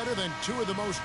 better than two of the most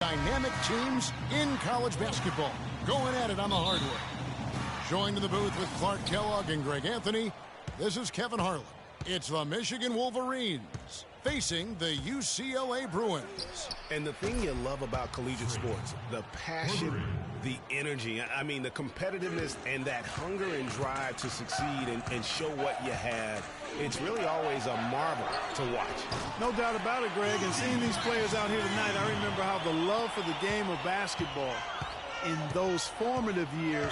dynamic teams in college basketball, going at it on the hardwood. Joined in the booth with Clark Kellogg and Greg Anthony, this is Kevin Harlan. It's the Michigan Wolverines facing the UCLA Bruins. And the thing you love about collegiate sports, the passion, the energy, I mean the competitiveness and that hunger and drive to succeed and show what you have, it's really always a marvel to watch. No doubt about it, Greg, and seeing these players out here tonight, I remember how the love for the game of basketball in those formative years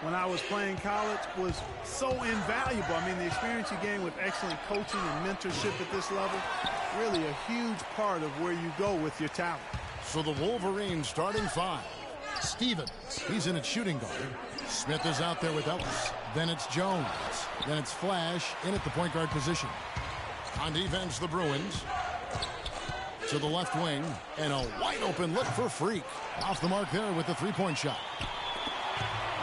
when I was playing college was so invaluable. I mean, the experience you gain with excellent coaching and mentorship at this level, really a huge part of where you go with your talent. So the Wolverines starting five. Stevens, he's in at shooting guard. Smith is out there with Ellis. Then it's Jones. Then it's Flash in at the point guard position. On defense, the Bruins. To the left wing, and a wide open look for Freak. Off the mark there with the three-point shot.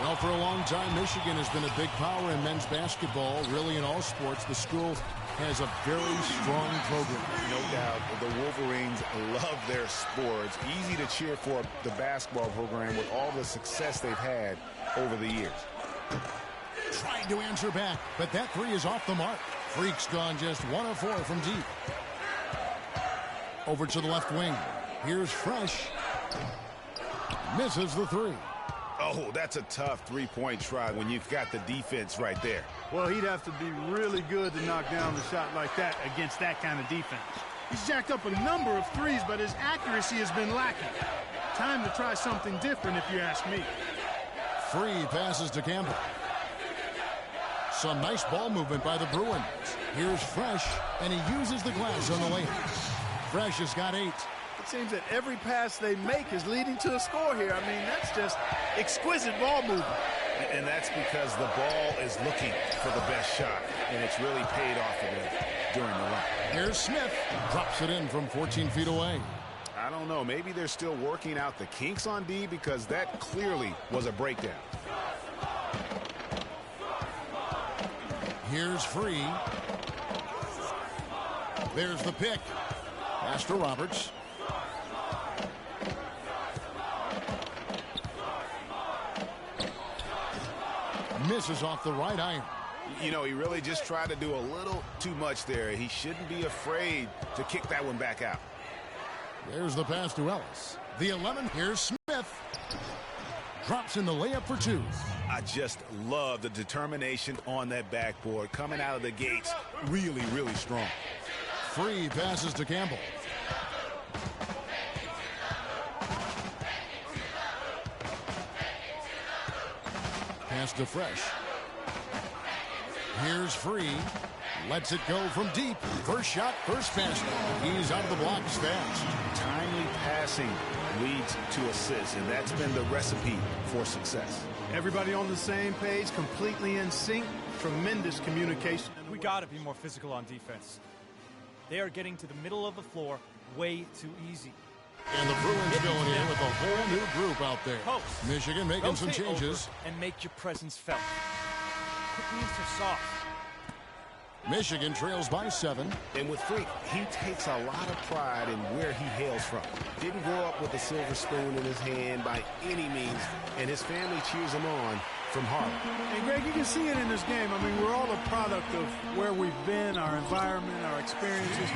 Well, for a long time, Michigan has been a big power in men's basketball. Really, in all sports, the school has a very strong program. No doubt, the Wolverines love their sports. Easy to cheer for the basketball program with all the success they've had over the years. Trying to answer back, but that three is off the mark. Freak's gone just 1 of 4 from deep. Over to the left wing. Here's Fresh. Misses the three. Oh, that's a tough three-point try when you've got the defense right there. Well, he'd have to be really good to knock down a shot like that against that kind of defense. He's jacked up a number of threes, but his accuracy has been lacking. Time to try something different, if you ask me. Free passes to Campbell. Some nice ball movement by the Bruins. Here's Fresh, and he uses the glass on the layup. Fresh has got 8. It seems that every pass they make is leading to a score here. I mean, that's just exquisite ball movement. And that's because the ball is looking for the best shot, and it's really paid off for them during the run. Here's Smith. Drops it in from 14 feet away. I don't know. Maybe they're still working out the kinks on D because that clearly was a breakdown. Here's Free. There's the pick. Pass to Roberts. Misses off the right iron. You know, he really just tried to do a little too much there. He shouldn't be afraid to kick that one back out. There's the pass to Ellis. The 11. Here's Smith. Drops in the layup for 2. I just love the determination on that backboard. Coming out of the gates really, really strong. Free passes to Campbell. Pass to Fresh. Here's Free. Lets it go from deep. First shot, first basket. He's out of the blocks fast. Timely passing leads to assists, and that's been the recipe for success. Everybody on the same page, completely in sync. Tremendous communication. We got to be more physical on defense. They are getting to the middle of the floor way too easy. And the Bruins going in with a whole new group out there. Post. Michigan making some changes. And make your presence felt. Quick moves are soft. Michigan trails by 7. And with Freak, he takes a lot of pride in where he hails from. Didn't grow up with a silver spoon in his hand by any means, and his family cheers him on from Harlem. And Greg, you can see it in this game. I mean, we're all a product of where we've been, our environment, our experiences.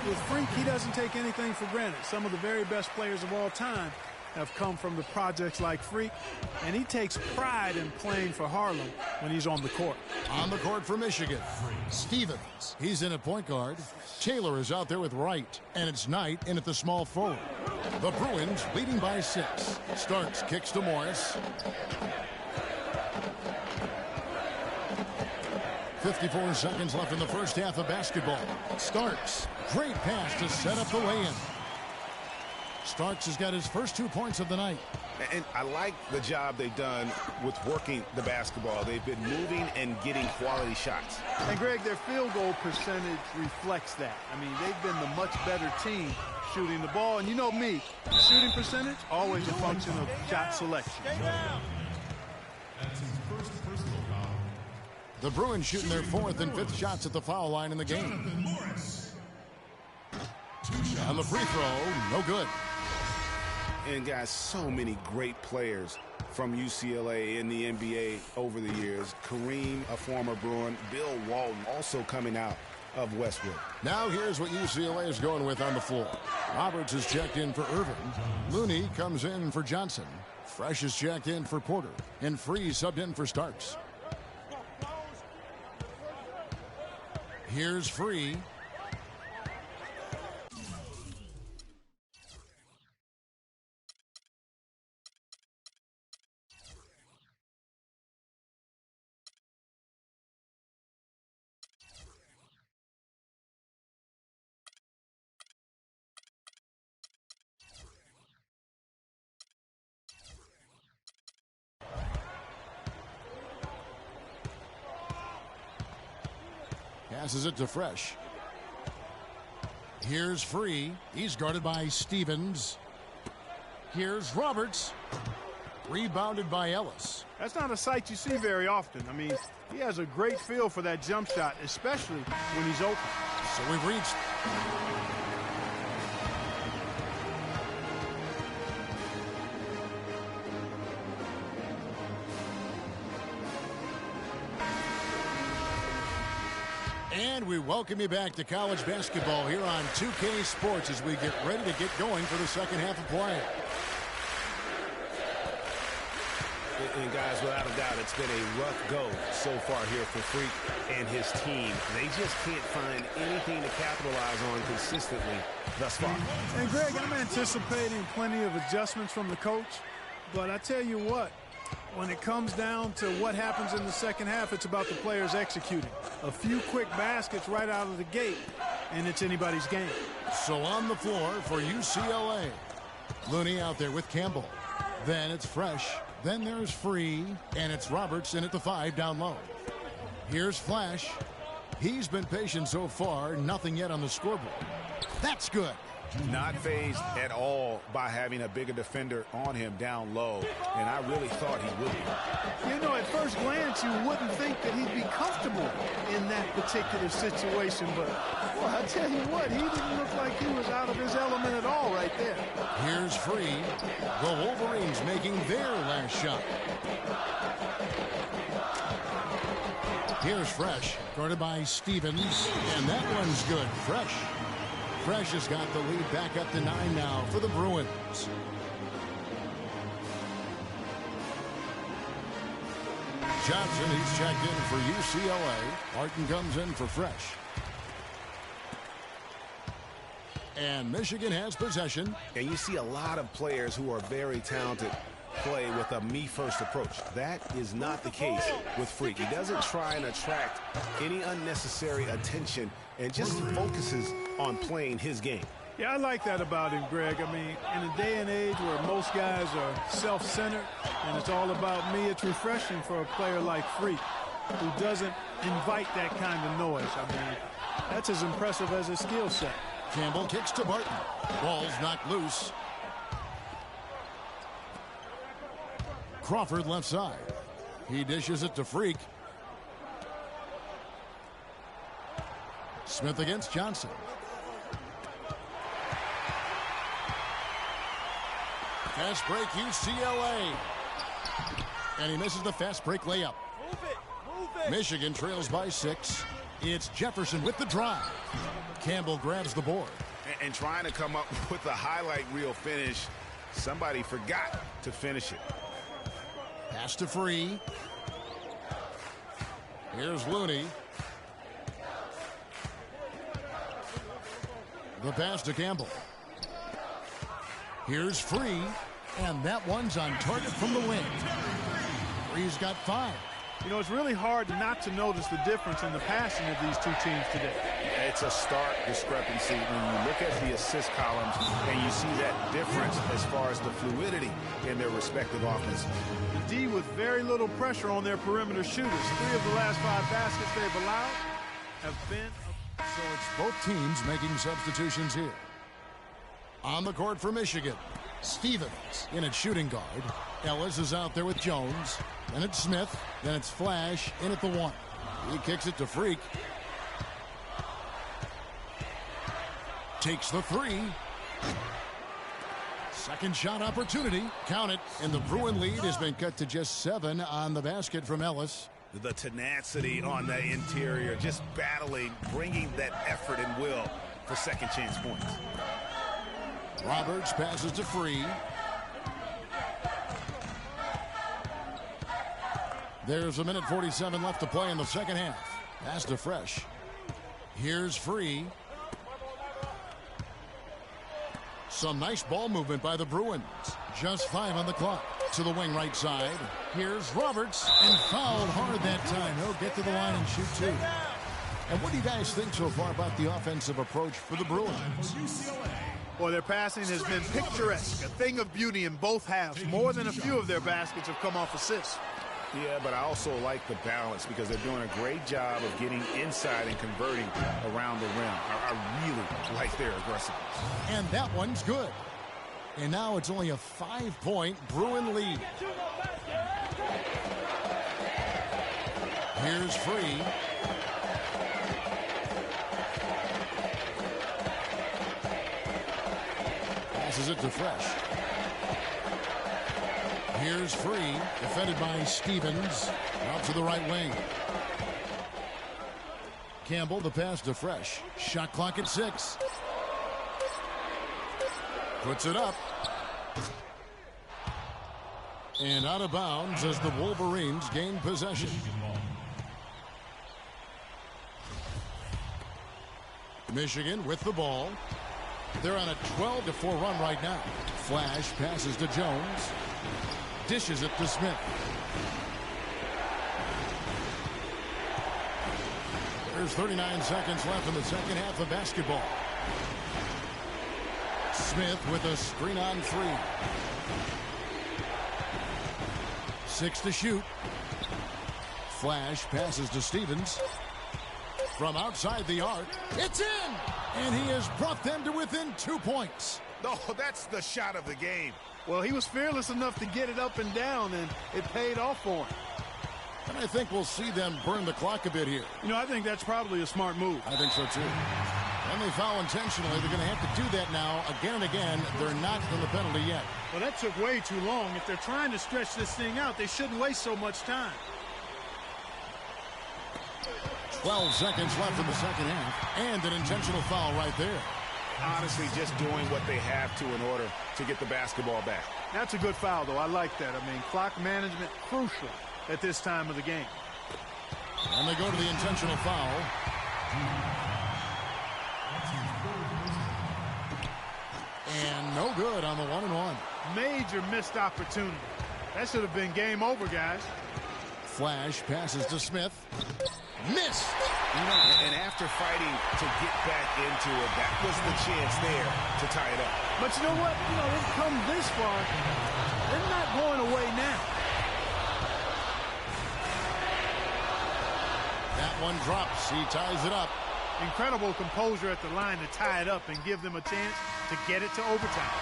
With Freak, he doesn't take anything for granted. Some of the very best players of all time have come from the projects like Freak, and he takes pride in playing for Harlem when he's on the court. On the court for Michigan, Stevens. He's in at point guard. Taylor is out there with Wright, and it's Knight in at the small forward. The Bruins leading by 6. Starks kicks to Morris. 54 seconds left in the first half of basketball. Starks, great pass to set up the lay-in. Starks has got his first 2 points of the night. And I like the job they've done with working the basketball. They've been moving and getting quality shots. And Greg, their field goal percentage reflects that. I mean, they've been the much better team shooting the ball. And you know me, shooting percentage, always a function of shot selection. The Bruins shooting their 4th and 5th shots at the foul line in the game. On the free throw, no good. And guys, so many great players from UCLA in the NBA over the years. Kareem, a former Bruin, Bill Walton also coming out of Westwood. Now here's what UCLA is going with on the floor. Roberts is checked in for Irvin. Looney comes in for Johnson. Fresh is checked in for Porter. And Free subbed in for Starks. Here's Free. Passes it to Fresh. Here's Free. He's guarded by Stevens. Here's Roberts. Rebounded by Ellis. That's not a sight you see very often. I mean, he has a great feel for that jump shot, especially when he's open. So we've reached and we welcome you back to college basketball here on 2K Sports as we get ready to get going for the second half of play. And guys, without a doubt, it's been a rough go so far here for Freak and his team. They just can't find anything to capitalize on consistently thus far. And Greg, I'm anticipating plenty of adjustments from the coach, but I tell you what, when it comes down to what happens in the second half, it's about the players executing. A few quick baskets right out of the gate, and it's anybody's game. So on the floor for UCLA, Looney out there with Campbell. Then it's Fresh. Then there's Free, and it's Roberts in at the 5 down low. Here's Flash. He's been patient so far, nothing yet on the scoreboard. That's good. Not fazed at all by having a bigger defender on him down low, and I really thought he would be. You know, at first glance, you wouldn't think that he'd be comfortable in that particular situation, but, well, I tell you what, he didn't look like he was out of his element at all right there. Here's Free. The Wolverines making their last shot. Here's Fresh, guarded by Stevens, and that one's good. Fresh has got the lead back up to 9 now for the Bruins. Johnson, he's checked in for UCLA. Martin comes in for Fresh. And Michigan has possession. And you see a lot of players who are very talented play with a me-first approach. That is not the case with Freak. He doesn't try and attract any unnecessary attention and just focuses on playing his game. Yeah, I like that about him, Greg. I mean, in a day and age where most guys are self-centered and it's all about me, it's refreshing for a player like Freak who doesn't invite that kind of noise. I mean, that's as impressive as his skill set. Campbell kicks to Barton. Ball's knocked loose. Crawford left side. He dishes it to Freak. Smith against Johnson. Fast break UCLA. And he misses the fast break layup. Move it. Michigan trails by 6. It's Jefferson with the drive. Campbell grabs the board. And trying to come up with a highlight reel finish, somebody forgot to finish it. Pass to Free. Here's Looney. The pass to Campbell. Here's Free. And that one's on target from the wing. Free's got 5. You know, it's really hard not to notice the difference in the passing of these two teams today. It's a stark discrepancy when you look at the assist columns and you see that difference as far as the fluidity in their respective offenses. The D with very little pressure on their perimeter shooters. 3 of the last 5 baskets they've allowed have been... So it's both teams making substitutions here. On the court for Michigan, Stevens in at shooting guard. Ellis is out there with Jones. Then it's Smith. Then it's Flash in at the 1. He kicks it to Freak. Takes the 3. Second shot opportunity. Count it. And the Bruin lead has been cut to just 7 on the basket from Ellis. The tenacity on the interior, just battling, bringing that effort and will for second chance points. Roberts passes to Free. There's 1:47 left to play in the second half. Pass to Fresh. Here's Free. Some nice ball movement by the Bruins. Just 5 on the clock. To the wing right side. Here's Roberts. And fouled hard that time. He'll get to the line and shoot 2. And what do you guys think so far about the offensive approach for the Bruins? Well, their passing has been picturesque. A thing of beauty in both halves. More than a few of their baskets have come off assists. Yeah, but I also like the balance because they're doing a great job of getting inside and converting around the rim. I really like their aggressiveness. And that one's good. And now it's only a 5-point Bruin lead. Here's Free. Passes it to Fresh. Here's Free, defended by Stevens. Out to the right wing. Campbell, the pass to Fresh. Shot clock at 6. Puts it up. And out of bounds as the Wolverines gain possession. Michigan with the ball. They're on a 12-4 run right now. Flash passes to Jones. Dishes it to Smith. There's 39 seconds left in the second half of basketball. Smith with a screen on 3. 6 to shoot. Flash passes to Stevens. From outside the arc, it's in! And he has brought them to within 2 points. Oh, that's the shot of the game. Well, he was fearless enough to get it up and down, and it paid off for him. And I think we'll see them burn the clock a bit here. You know, I think that's probably a smart move. I think so, too. And they foul intentionally. They're going to have to do that now again and again. They're not in the penalty yet. Well, that took way too long. If they're trying to stretch this thing out, they shouldn't waste so much time. 12 seconds left in the second half. And an intentional foul right there. Honestly, just doing what they have to in order to get the basketball back. That's a good foul, though. I like that. I mean, clock management crucial at this time of the game. And they go to the intentional foul. And no good on the 1-and-1. Major missed opportunity. That should have been game over, guys. Flash passes to Smith. Missed. You know, and after fighting to get back into it, that was the chance there to tie it up. But you know what? You know, they've come this far. They're not going away now. That one drops. He ties it up. Incredible composure at the line to tie it up and give them a chance to get it to overtime.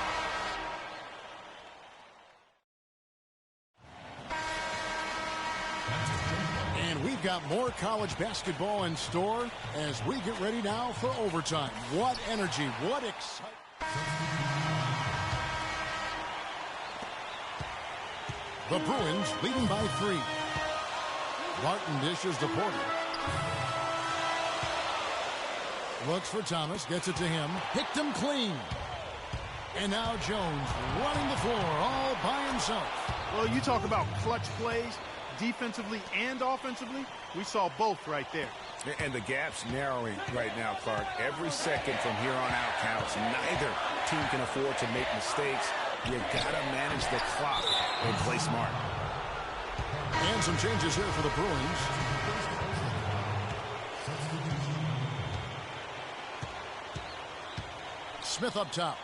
And we've got more college basketball in store as we get ready now for overtime. What energy, what excitement. The Bruins leading by 3. Martin dishes to Porter. Looks for Thomas, gets it to him, picked him clean. And now Jones running the floor all by himself. Well, you talk about clutch plays, defensively and offensively. We saw both right there. And the gap's narrowing right now, Clark. Every second from here on out counts. Neither team can afford to make mistakes. You gotta manage the clock and play smart. And some changes here for the Bruins. Smith up top.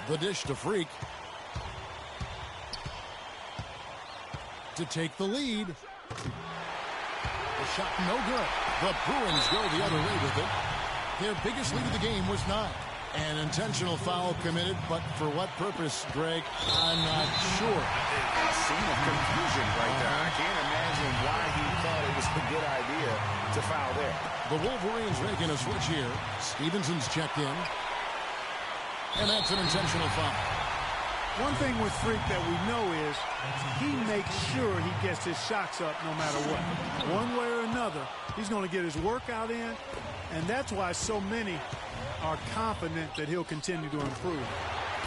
The dish to Freak. To take the lead. The shot no good. The Bruins go the other way with it. Their biggest lead of the game was 9. An intentional foul committed, but for what purpose, Greg? I'm not sure. A scene of confusion right there. I can't imagine why he thought it was a good idea to foul there. The Wolverines making a switch here. Stevenson's checked in. And that's an intentional foul. One thing with Freak that we know is he makes sure he gets his shots up no matter what. One way or another, he's going to get his workout in, and that's why so many are confident that he'll continue to improve.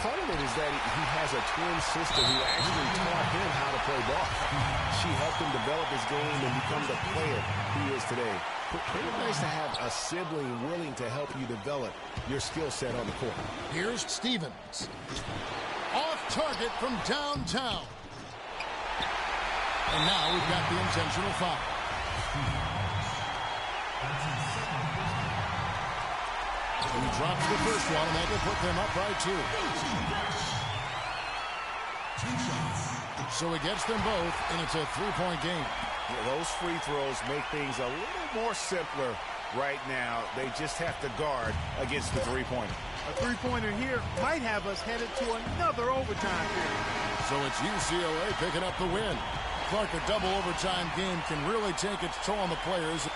Part of it is that he has a twin sister who actually taught him how to play ball. She helped him develop his game and become the player he is today. Pretty nice to have a sibling willing to help you develop your skill set on the court. Here's Stevens. Off target from downtown. And now we've got the intentional foul. He drops the first one, and that will put them up by 2. So he gets them both, and it's a 3-point game. Yeah, those free throws make things a little more simpler right now. They just have to guard against the three-pointer. A three-pointer here might have us headed to another overtime period. So it's UCLA picking up the win. Clark, a double overtime game can really take its toll on the players.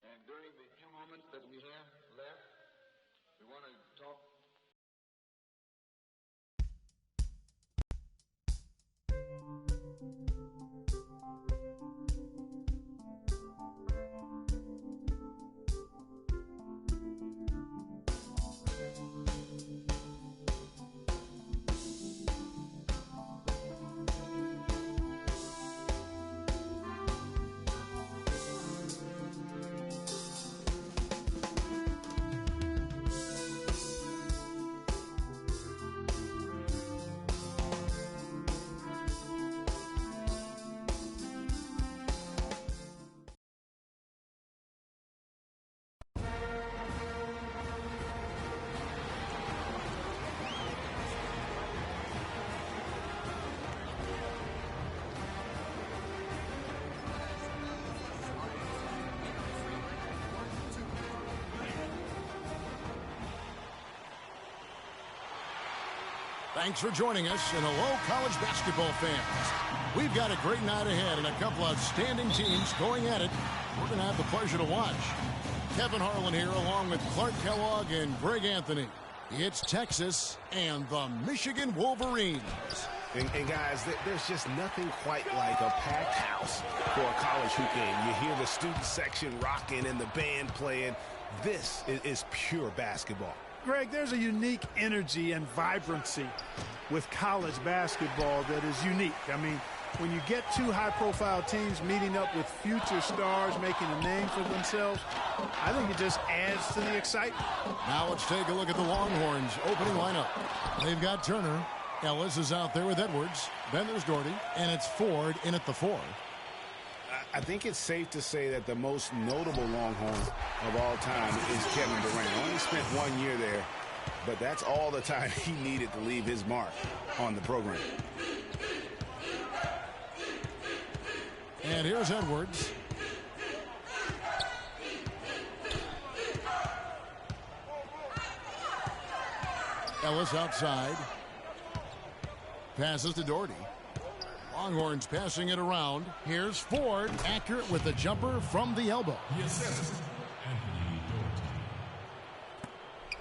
And during the few moments that we have left, we want to talk. Thanks for joining us, and hello, college basketball fans. We've got a great night ahead and a couple outstanding teams going at it. We're going to have the pleasure to watch. Kevin Harlan here, along with Clark Kellogg and Greg Anthony. It's Texas and the Michigan Wolverines. And guys, there's just nothing quite like a packed house for a college hoop game. You hear the student section rocking and the band playing. This is pure basketball. Greg, there's a unique energy and vibrancy with college basketball that is unique. I mean, when you get two high-profile teams meeting up with future stars making a name for themselves, I think it just adds to the excitement. Now let's take a look at the Longhorns' opening lineup. They've got Turner. Ellis is out there with Edwards. Then there's Doherty, and it's Ford in at the 4. I think it's safe to say that the most notable Longhorn of all time is Kevin Durant. Only spent 1 year there, but that's all the time he needed to leave his mark on the program. And here's Edwards. Ellis outside. Passes to Doherty. Longhorns passing it around. Here's Ford, accurate with the jumper from the elbow.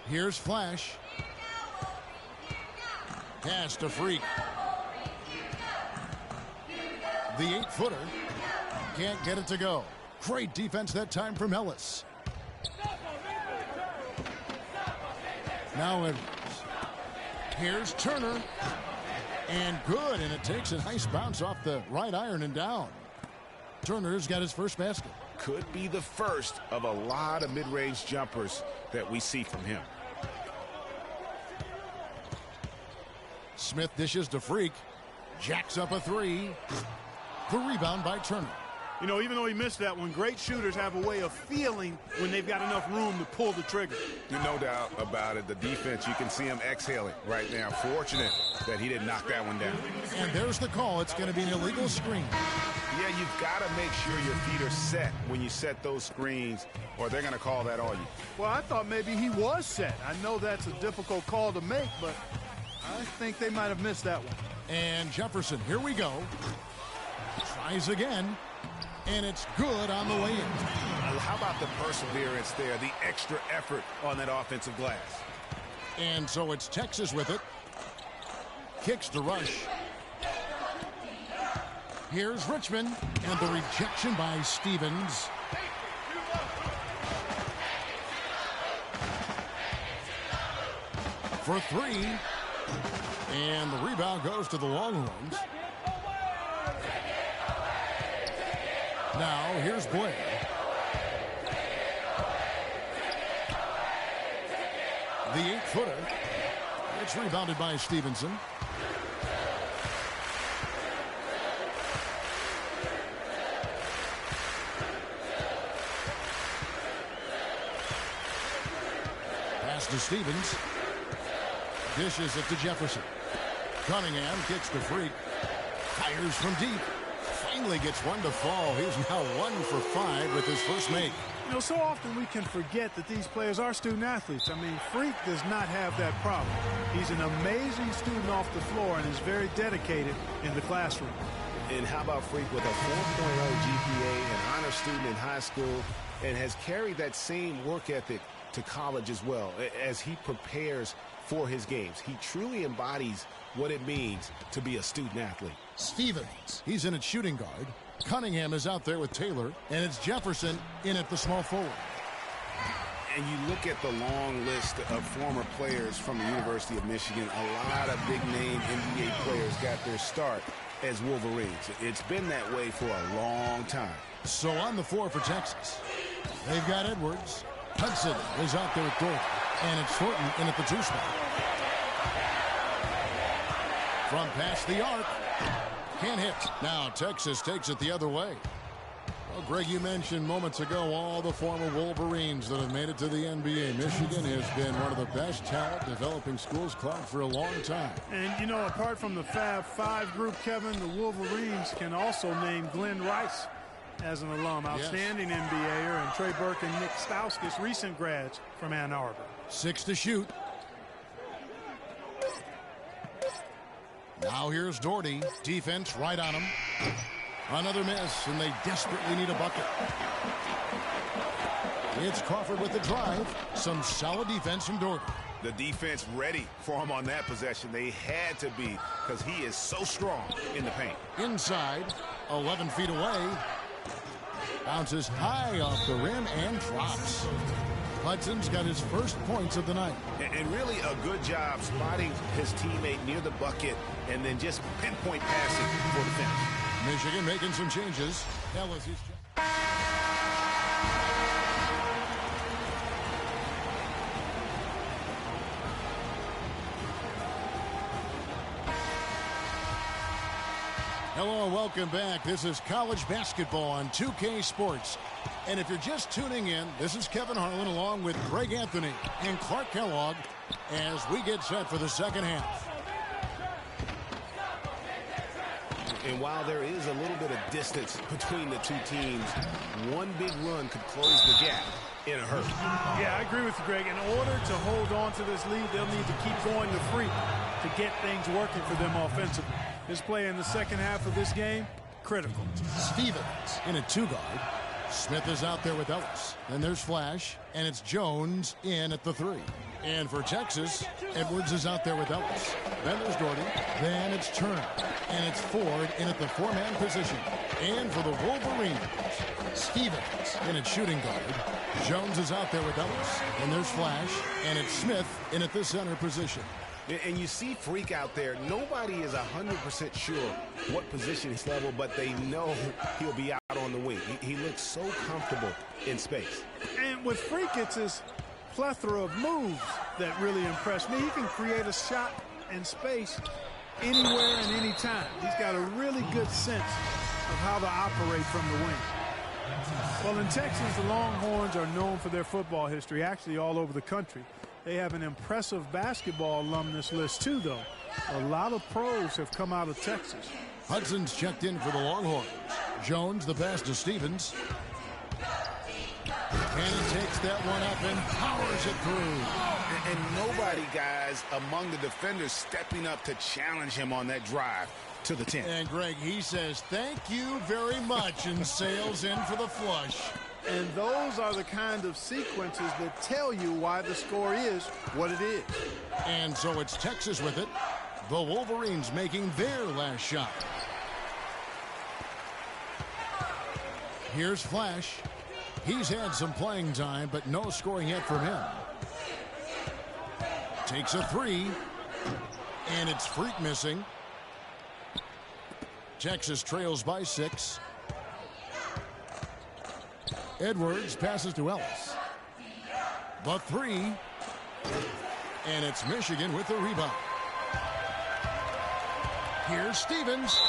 Here's Flash. Pass to Freak. The 8-footer can't get it to go. Great defense that time from Ellis. Now Edwards. Here's Turner. And good, and it takes a nice bounce off the right iron and down. Turner's got his first basket. Could be the first of a lot of mid-range jumpers that we see from him. Smith dishes to Freak. Jacks up a three. The rebound by Turner. You know, even though he missed that one, great shooters have a way of feeling when they've got enough room to pull the trigger. No doubt about it. The defense, you can see him exhaling right now. Fortunate that he didn't knock that one down. And there's the call. It's going to be an illegal screen. Yeah, you've got to make sure your feet are set when you set those screens, or they're going to call that on you. Well, I thought maybe he was set. I know that's a difficult call to make, but I think they might have missed that one. And Jefferson, here we go. Tries again. And it's good on the way in. How about the perseverance there, the extra effort on that offensive glass? And so it's Texas with it. Kicks to Rush. Here's Richmond. And the rejection by Stevens. For three. And the rebound goes to the Longhorns. Now, here's Blair. The 8-footer. It's rebounded by Stevenson. Pass to Stevens. Dishes it to Jefferson. Cunningham kicks to Freak. Fires from deep. Finally gets one to fall. He's now 1 for 5 with his first make. You know, so often we can forget that these players are student athletes. I mean, Freak does not have that problem. He's an amazing student off the floor and is very dedicated in the classroom. And how about Freak with a 4.0 GPA, an honor student in high school, and has carried that same work ethic to college as well as he prepares for his games. He truly embodies what it means to be a student athlete. Stevens, he's in at shooting guard. Cunningham is out there with Taylor, and it's Jefferson in at the small forward. And you look at the long list of former players from the University of Michigan, a lot of big-name NBA players got their start as Wolverines. It's been that way for a long time. So on the floor for Texas, they've got Edwards. Hudson is out there with Gordon, and it's Thornton in at the 2 spot. From past the arc, can't hit. Now Texas takes it the other way. Well, Greg, you mentioned moments ago all the former Wolverines that have made it to the NBA. Michigan has been one of the best talent developing schools, Clark, for a long time. And, you know, apart from the Fab Five group, Kevin, the Wolverines can also name Glenn Rice as an alum, outstanding NBAer, and Trey Burke and Nick Stauskas, recent grads from Ann Arbor. 6 to shoot. Now here's Doherty. Defense right on him. Another miss, and they desperately need a bucket. It's Crawford with the drive. Some solid defense from Doherty. The defense ready for him on that possession. They had to be, because he is so strong in the paint. Inside, 11 feet away. Bounces high off the rim and drops. Hudson's got his first points of the night. And really a good job spotting his teammate near the bucket and then just pinpoint passing for the finish. Michigan making some changes. LSU's Hello and welcome back. This is college basketball on 2K Sports. And if you're just tuning in, this is Kevin Harlan along with Greg Anthony and Clark Kellogg as we get set for the second half. And while there is a little bit of distance between the two teams, one big run could close the gap in a hurry. Yeah, I agree with you, Greg. In order to hold on to this lead, they'll need to keep going to Freak to get things working for them offensively. His play in the second half of this game, critical. Stevens in a two-guard. Smith is out there with Ellis. Then there's Flash, and it's Jones in at the 3. And for Texas, Edwards is out there with Ellis. Then there's Doherty. Then it's Turner. And it's Ford in at the 4-man position. And for the Wolverines, Stevens in at shooting guard. Jones is out there with Ellis. And there's Flash, and it's Smith in at the center position. And you see Freak out there. Nobody is 100% sure what position he's level, but they know he'll be out on the wing. He looks so comfortable in space. And with Freak, it's his plethora of moves that really impressed me. He can create a shot in space anywhere and anytime. He's got a really good sense of how to operate from the wing. Well, in Texas, the Longhorns are known for their football history, actually all over the country. They have an impressive basketball alumnus list, too, though. A lot of pros have come out of Texas. Hudson's checked in for the Longhorns. Jones, the pass to Stevens. And he takes that one up and powers it through. And nobody, guys, among the defenders stepping up to challenge him on that drive to the 10. And, Greg, he says, thank you very much, and sails in for the flush. And those are the kind of sequences that tell you why the score is what it is. And so it's Texas with it. The Wolverines making their last shot. Here's Flash. He's had some playing time, but no scoring yet from him. Takes a 3. And it's Freak missing. Texas trails by 6. Edwards passes to Ellis. The 3. And it's Michigan with the rebound. Here's Stevens.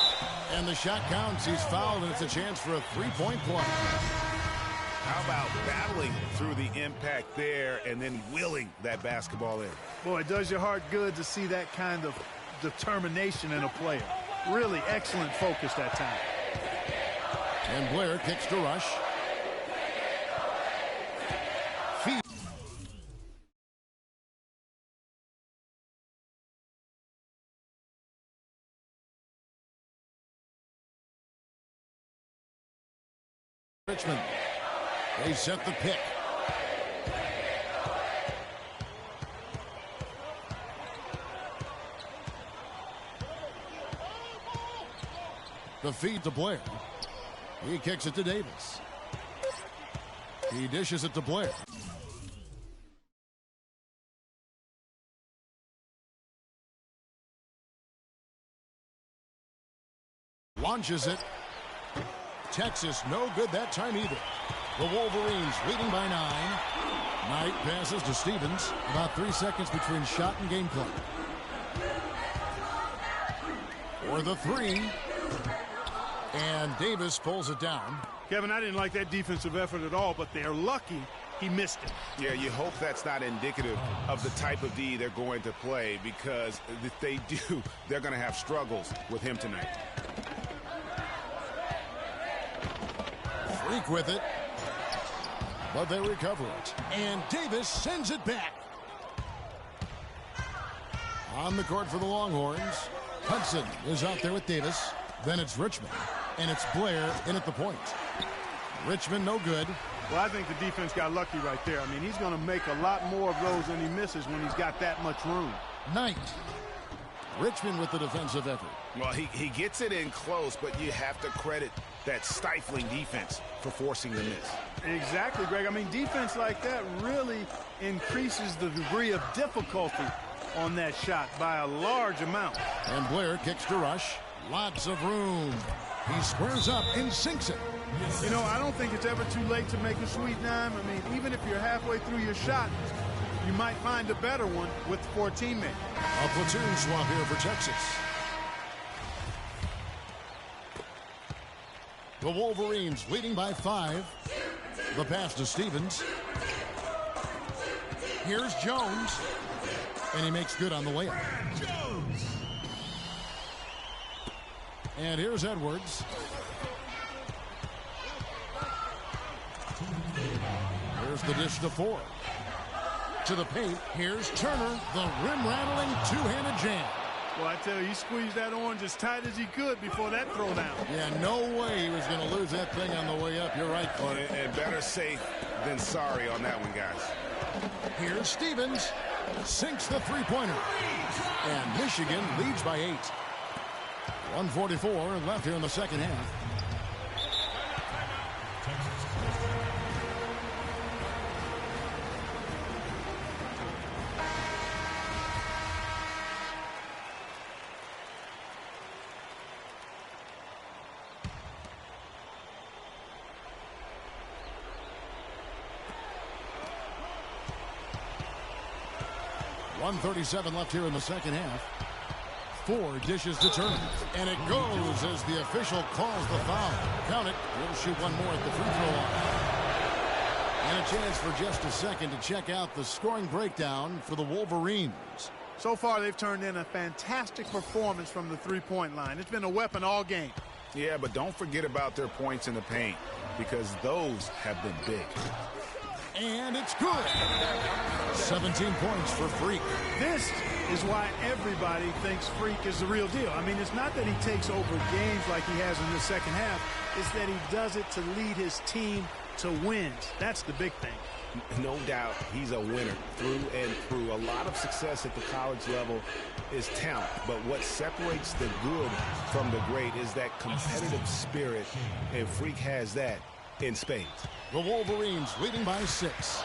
And the shot counts. He's fouled, and it's a chance for a 3-point play. How about battling through the impact there and then willing that basketball in? Boy, it does your heart good to see that kind of determination in a player. Really excellent focus that time. And Blair kicks to Rush. Richmond. They set the pick. The feed to Blair. He kicks it to Davis. He dishes it to Blair. Launches it. Texas no good that time either. The Wolverines leading by 9. Knight passes to Stevens. About 3 seconds between shot and game play. For the 3. And Davis pulls it down. Kevin, I didn't like that defensive effort at all, but they're lucky he missed it. Yeah, you hope that's not indicative of the type of D they're going to play, because if they do, they're going to have struggles with him tonight. Freak with it. But they recover it. And Davis sends it back. On the court for the Longhorns. Hudson is out there with Davis. Then it's Richmond. And it's Blair in at the point. Richmond no good. Well, I think the defense got lucky right there. I mean, he's going to make a lot more of those than he misses when he's got that much room. Knight. Richmond with the defensive effort. Well, he gets it in close, but you have to credit that stifling defense for forcing the miss. Exactly, Greg. I mean, defense like that really increases the degree of difficulty on that shot by a large amount. And Blair kicks to Rush. Lots of room. He squares up and sinks it. You know, I don't think it's ever too late to make a sweet dime. I mean, even if you're halfway through your shot, you might find a better one with 4 teammates. A platoon swap here for Texas. The Wolverines leading by 5. The pass to Stevens. Here's Jones. And he makes good on the layup. Jones. And here's Edwards. Here's the dish to Ford. To the paint. Here's Turner. The rim-rattling two-handed jam. Well, I tell you, he squeezed that orange as tight as he could before that throwdown. Yeah, no way he was going to lose that thing on the way up. You're right, Clark. And better safe than sorry on that one, guys. Here's Stevens. Sinks the three-pointer. And Michigan leads by 8. 1:44 left here in the second half. .137 left here in the second half. 4 dishes to turn. And it goes as the official calls the foul. Count it. We'll shoot one more at the free throw line. And a chance for just a second to check out the scoring breakdown for the Wolverines. So far, they've turned in a fantastic performance from the three-point line. It's been a weapon all game. Yeah, but don't forget about their points in the paint, because those have been big. And it's good. 17 points for Freak. This is why everybody thinks Freak is the real deal. I mean, it's not that he takes over games like he has in the second half. It's that he does it to lead his team to wins. That's the big thing. No doubt he's a winner through and through. A lot of success at the college level is talent, but what separates the good from the great is that competitive spirit, and Freak has that in spades. The Wolverines leading by 6.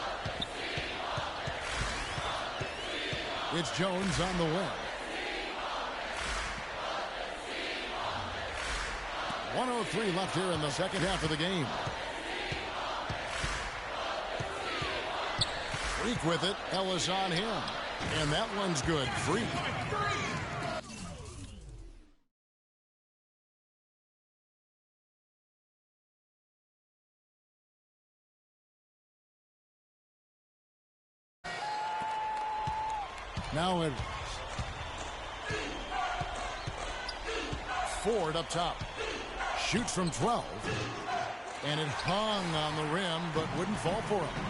It's Jones on the win. 1:03 left here in the second half of the game. Freak with it. Ellis on him. And that one's good. Freak. Now it is. Ford up top. Shoots from 12. And it hung on the rim, but wouldn't fall for him.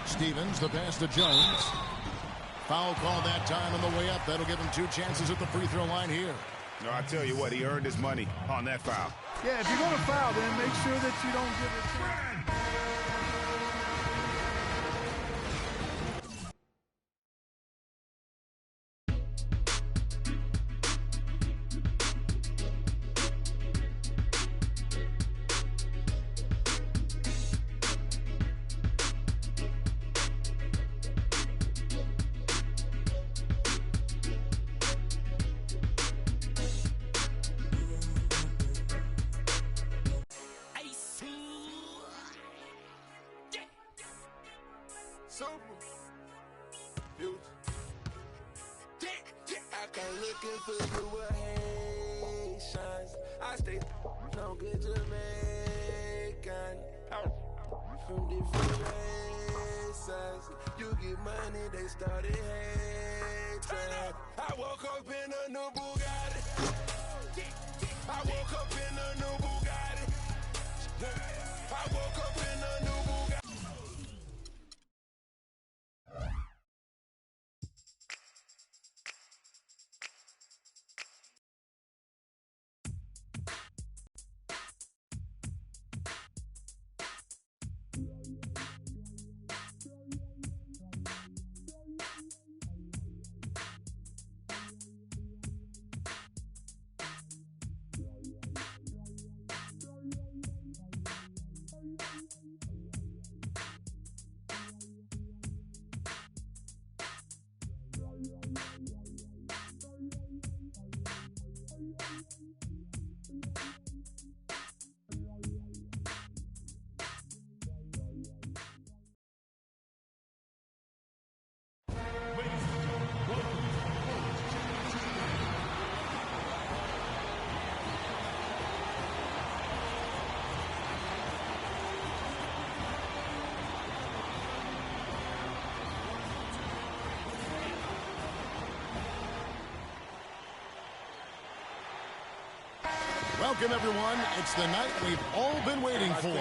Stevens, the pass to Jones. Foul call that time on the way up. That'll give him 2 chances at the free throw line here. No, I tell you what, he earned his money on that foul. Yeah, if you're going to foul, then make sure that you don't give it to him. Welcome, everyone. It's the night we've all been waiting for.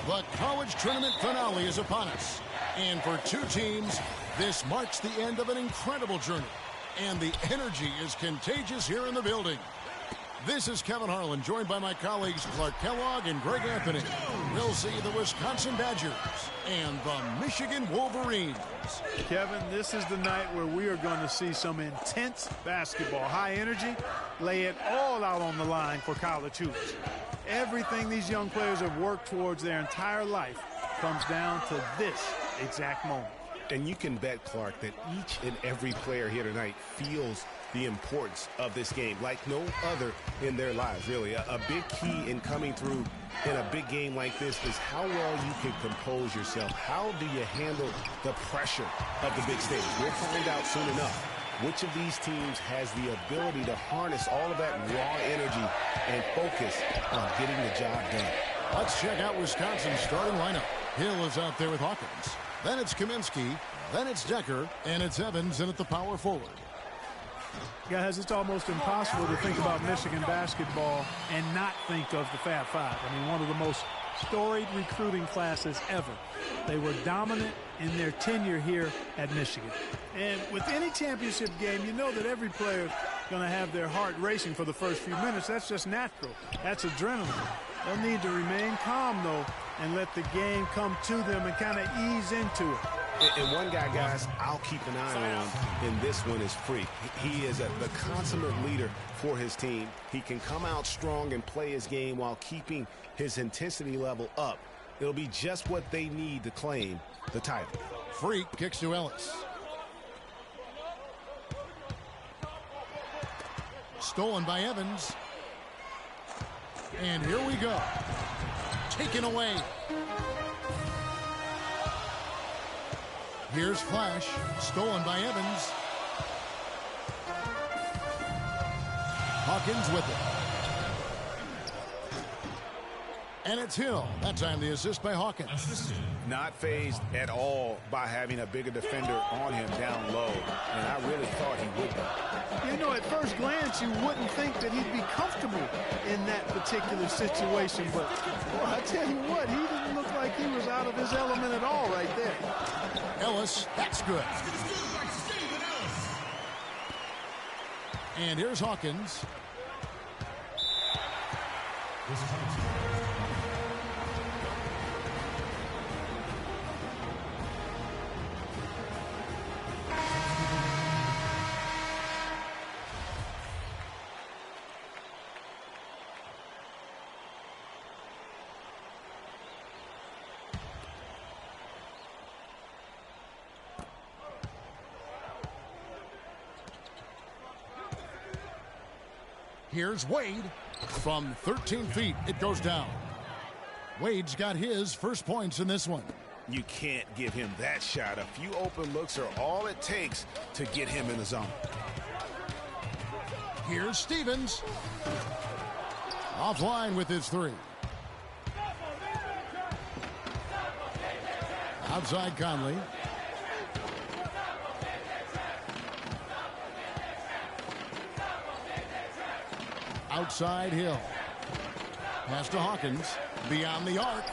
The college tournament finale is upon us. And for 2 teams, this marks the end of an incredible journey. And the energy is contagious here in the building. This is Kevin Harlan, joined by my colleagues Clark Kellogg and Greg Anthony. We'll see the Wisconsin Badgers and the Michigan Wolverines. Kevin, this is the night where we are going to see some intense basketball. High energy, lay it all out on the line for college hoops. Everything these young players have worked towards their entire life comes down to this exact moment. And you can bet, Clark, that each and every player here tonight feels the importance of this game like no other in their lives, really. A big key in coming through in a big game like this is how well you can compose yourself. How do you handle the pressure of the big stage? We'll find out soon enough which of these teams has the ability to harness all of that raw energy and focus on getting the job done. Let's check out Wisconsin's starting lineup. Hill is out there with Hawkins. Then it's Kaminsky. Then it's Decker. And it's Evans in at the power forward. Guys, it's almost impossible to think about Michigan basketball and not think of the Fab Five. I mean, one of the most storied recruiting classes ever. They were dominant in their tenure here at Michigan. And with any championship game, you know that every player is going to have their heart racing for the first few minutes. That's just natural. That's adrenaline. They'll need to remain calm, though, and let the game come to them and kind of ease into it. And one guy, guys, I'll keep an eye on in this one is Freak. He is the consummate leader for his team. He can come out strong and play his game while keeping his intensity level up. It'll be just what they need to claim the title. Freak kicks to Ellis. Stolen by Evans. And here we go. Taken away. Here's Flash, stolen by Evans. Hawkins with it. And it's Hill. That time the assist by Hawkins. Not fazed at all by having a bigger defender on him down low. And I really thought he would be. You know, at first glance, you wouldn't think that he'd be comfortable in that particular situation. But, boy, I tell you what, he didn't look like he was out of his element at all right there. Ellis, that's good. And here's Hawkins. Here's Wade. From 13 feet, it goes down. Wade's got his first points in this one. You can't give him that shot. A few open looks are all it takes to get him in the zone. Here's Stevens. Offline with his three. Outside Conley. Outside Hill. Pass to Hawkins. Beyond the arc.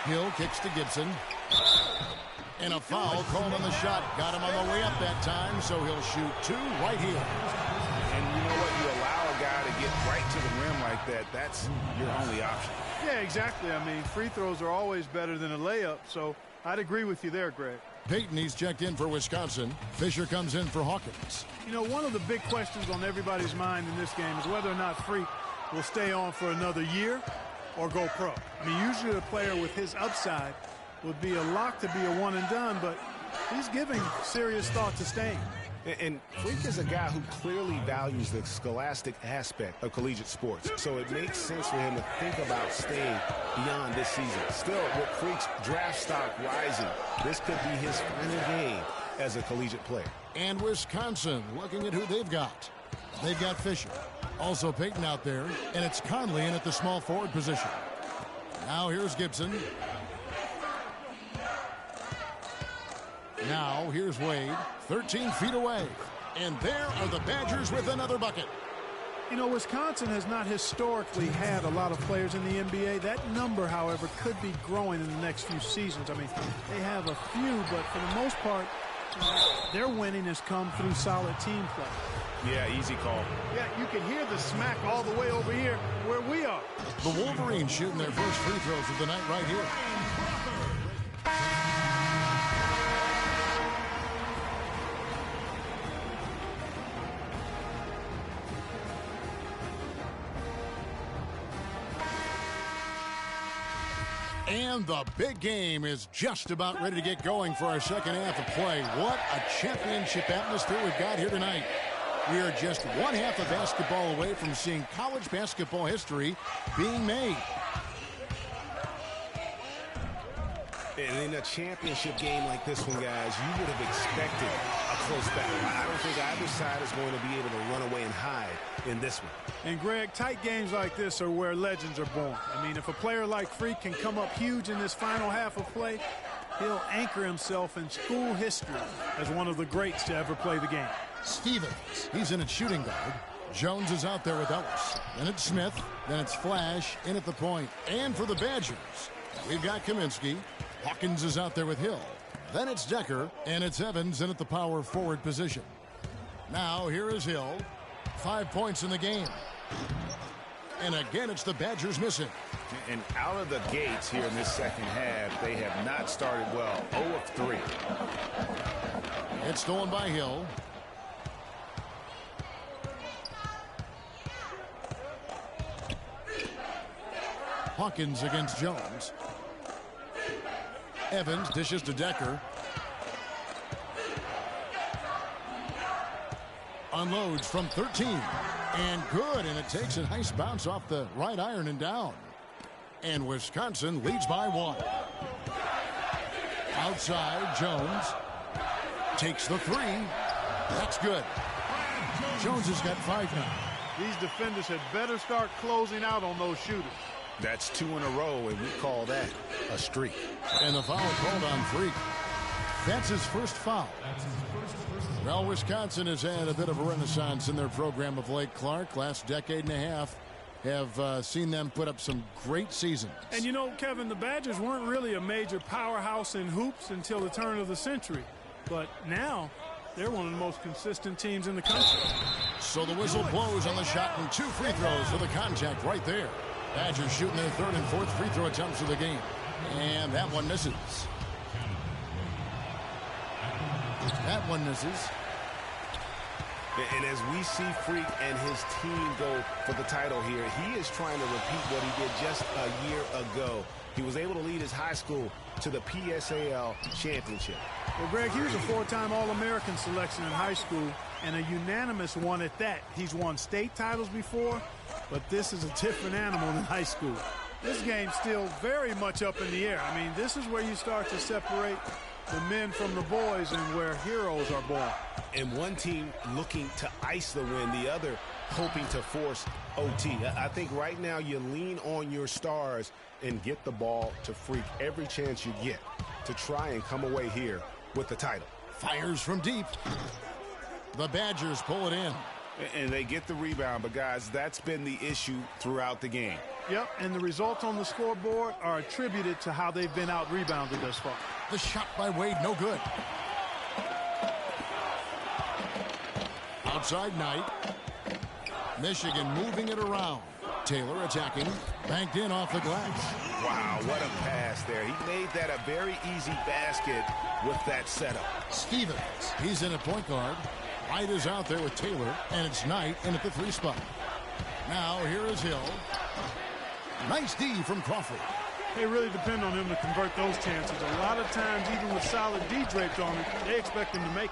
Hill kicks to Gibson. And a foul called on the shot. Got him on the way up that time, so he'll shoot two right here. And you know what? You allow a guy to get right to the rim like that. That's your only option. Yeah, exactly. I mean, free throws are always better than a layup, so I'd agree with you there, Greg. Peyton, he's checked in for Wisconsin. Fisher comes in for Hawkins. You know, one of the big questions on everybody's mind in this game is whether or not Freak will stay on for another year or go pro. I mean, usually a player with his upside would be a lock to be a one and done, but he's giving serious thought to staying. And Freak is a guy who clearly values the scholastic aspect of collegiate sports. So it makes sense for him to think about staying beyond this season. Still, with Freak's draft stock rising, this could be his final game as a collegiate player. And Wisconsin looking at who they've got. They've got Fisher. Also Peyton out there. And it's Conley in at the small forward position. Now here's Gibson. Now here's Wade. 13 feet away. And there are the Badgers with another bucket. You know, Wisconsin has not historically had a lot of players in the NBA. That number, however, could be growing in the next few seasons. I mean, they have a few, but for the most part, Their winning has come through solid team play. Yeah, easy call. Yeah, you can hear the smack all the way over here where we are. The Wolverines shooting their first free throws of the night right here. And the big game is just about ready to get going for our second half of play. What a championship atmosphere we've got here tonight. We are just one half of basketball away from seeing college basketball history being made. And in a championship game like this one, guys, you would have expected a close battle. I don't think either side is going to be able to run away and hide in this one. And, Greg, tight games like this are where legends are born. I mean, if a player like Freak can come up huge in this final half of play, he'll anchor himself in school history as one of the greats to ever play the game. Stevens, he's in at shooting guard. Jones is out there with Ellis. Then it's Smith. Then it's Flash in at the point. And for the Badgers, we've got Kaminsky. Hawkins is out there with Hill. Then it's Decker. And it's Evans in at the power forward position. Now here is Hill. 5 points in the game. And again, it's the Badgers missing. And out of the gates here in this second half, they have not started well. 0 of 3. It's stolen by Hill. Hawkins against Jones. Evans dishes to Decker. Unloads from 13. And good, and it takes a nice bounce off the right iron and down. And Wisconsin leads by 1. Outside, Jones takes the 3. That's good. Jones has got 5 now. These defenders had better start closing out on those shooters. That's 2 in a row, and we call that a streak. And the foul called on Freak. That's his first foul. Well, Wisconsin has had a bit of a renaissance in their program of late. Clark, last decade and a half, have seen them put up some great seasons. And you know, Kevin, the Badgers weren't really a major powerhouse in hoops until the turn of the century. But now, they're one of the most consistent teams in the country. So the whistle blows on the shot and 2 free throws for the contact right there. Badgers shooting their 3rd and 4th free throw attempts of the game. And that one misses. That one misses. And as we see Freak and his team go for the title here, he is trying to repeat what he did just a year ago. He was able to lead his high school to the PSAL championship. Well, Greg, he was a 4-time All-American selection in high school and a unanimous one at that. He's won state titles before, but this is a different animal than high school. This game's still very much up in the air. I mean, this is where you start to separate the men from the boys and where heroes are born. And one team looking to ice the win, the other hoping to force OT. I think right now you lean on your stars and get the ball to Freak every chance you get to try and come away here with the title. Fires from deep. The Badgers pull it in. And they get the rebound, but, guys, that's been the issue throughout the game. Yep, and the results on the scoreboard are attributed to how they've been out-rebounded thus far. The shot by Wade, no good. Outside Knight. Michigan moving it around. Taylor attacking. Banked in off the glass. Wow, what a pass there. He made that a very easy basket with that setup. Stevens, he's in at point guard. White is out there with Taylor, and it's Knight in at the 3 spot. Now here is Hill. Nice D from Crawford. They really depend on him to convert those chances. A lot of times, even with solid D draped on it, they expect him to make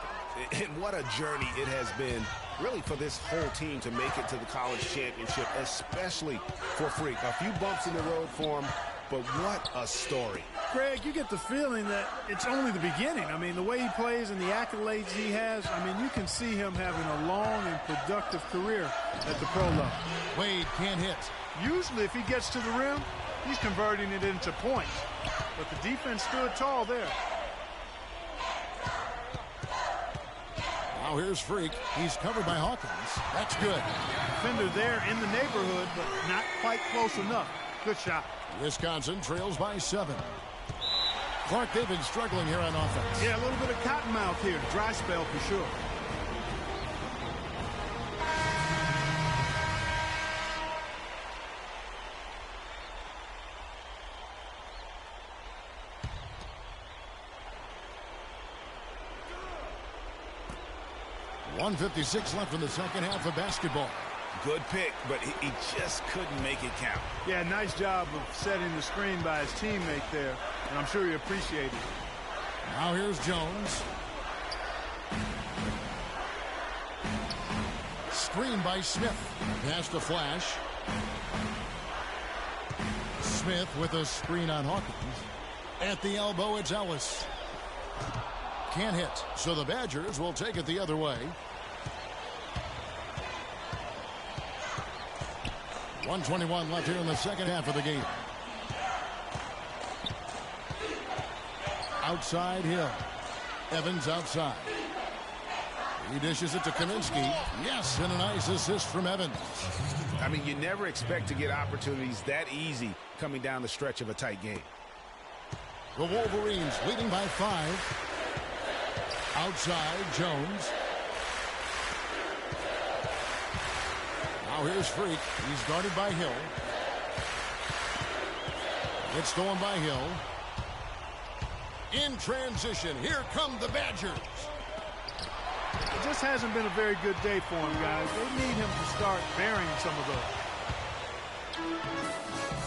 it. And what a journey it has been, really, for this whole team to make it to the college championship, especially for Freak. A few bumps in the road for him, but what a story. Greg, you get the feeling that it's only the beginning. I mean, the way he plays and the accolades he has, I mean, you can see him having a long and productive career at the pro level. Wade can't hit. Usually, if he gets to the rim, he's converting it into points. But the defense stood tall there. Now here's Freak. He's covered by Hawkins. That's good. Defender there in the neighborhood, but not quite close enough. Good shot. Wisconsin trails by 7. Clark, they've been struggling here on offense. Yeah, a little bit of cottonmouth here. Dry spell for sure. .156 left in the second half of basketball. Good pick, but he just couldn't make it count. Yeah, nice job of setting the screen by his teammate there, and I'm sure he appreciated it. Now here's Jones. Screen by Smith. Pass to Flash. Smith with a screen on Hawkins. At the elbow, it's Ellis. Can't hit, so the Badgers will take it the other way. 1:21 left here in the second half of the game. Outside Hill. Evans outside. He dishes it to Kaminsky. Yes, and a nice assist from Evans. I mean, you never expect to get opportunities that easy coming down the stretch of a tight game. The Wolverines leading by 5. Outside, Jones. Now here's Freak. He's guarded by Hill. It's stolen by Hill. In transition, here come the Badgers. It just hasn't been a very good day for him, guys. They need him to start burying some of those.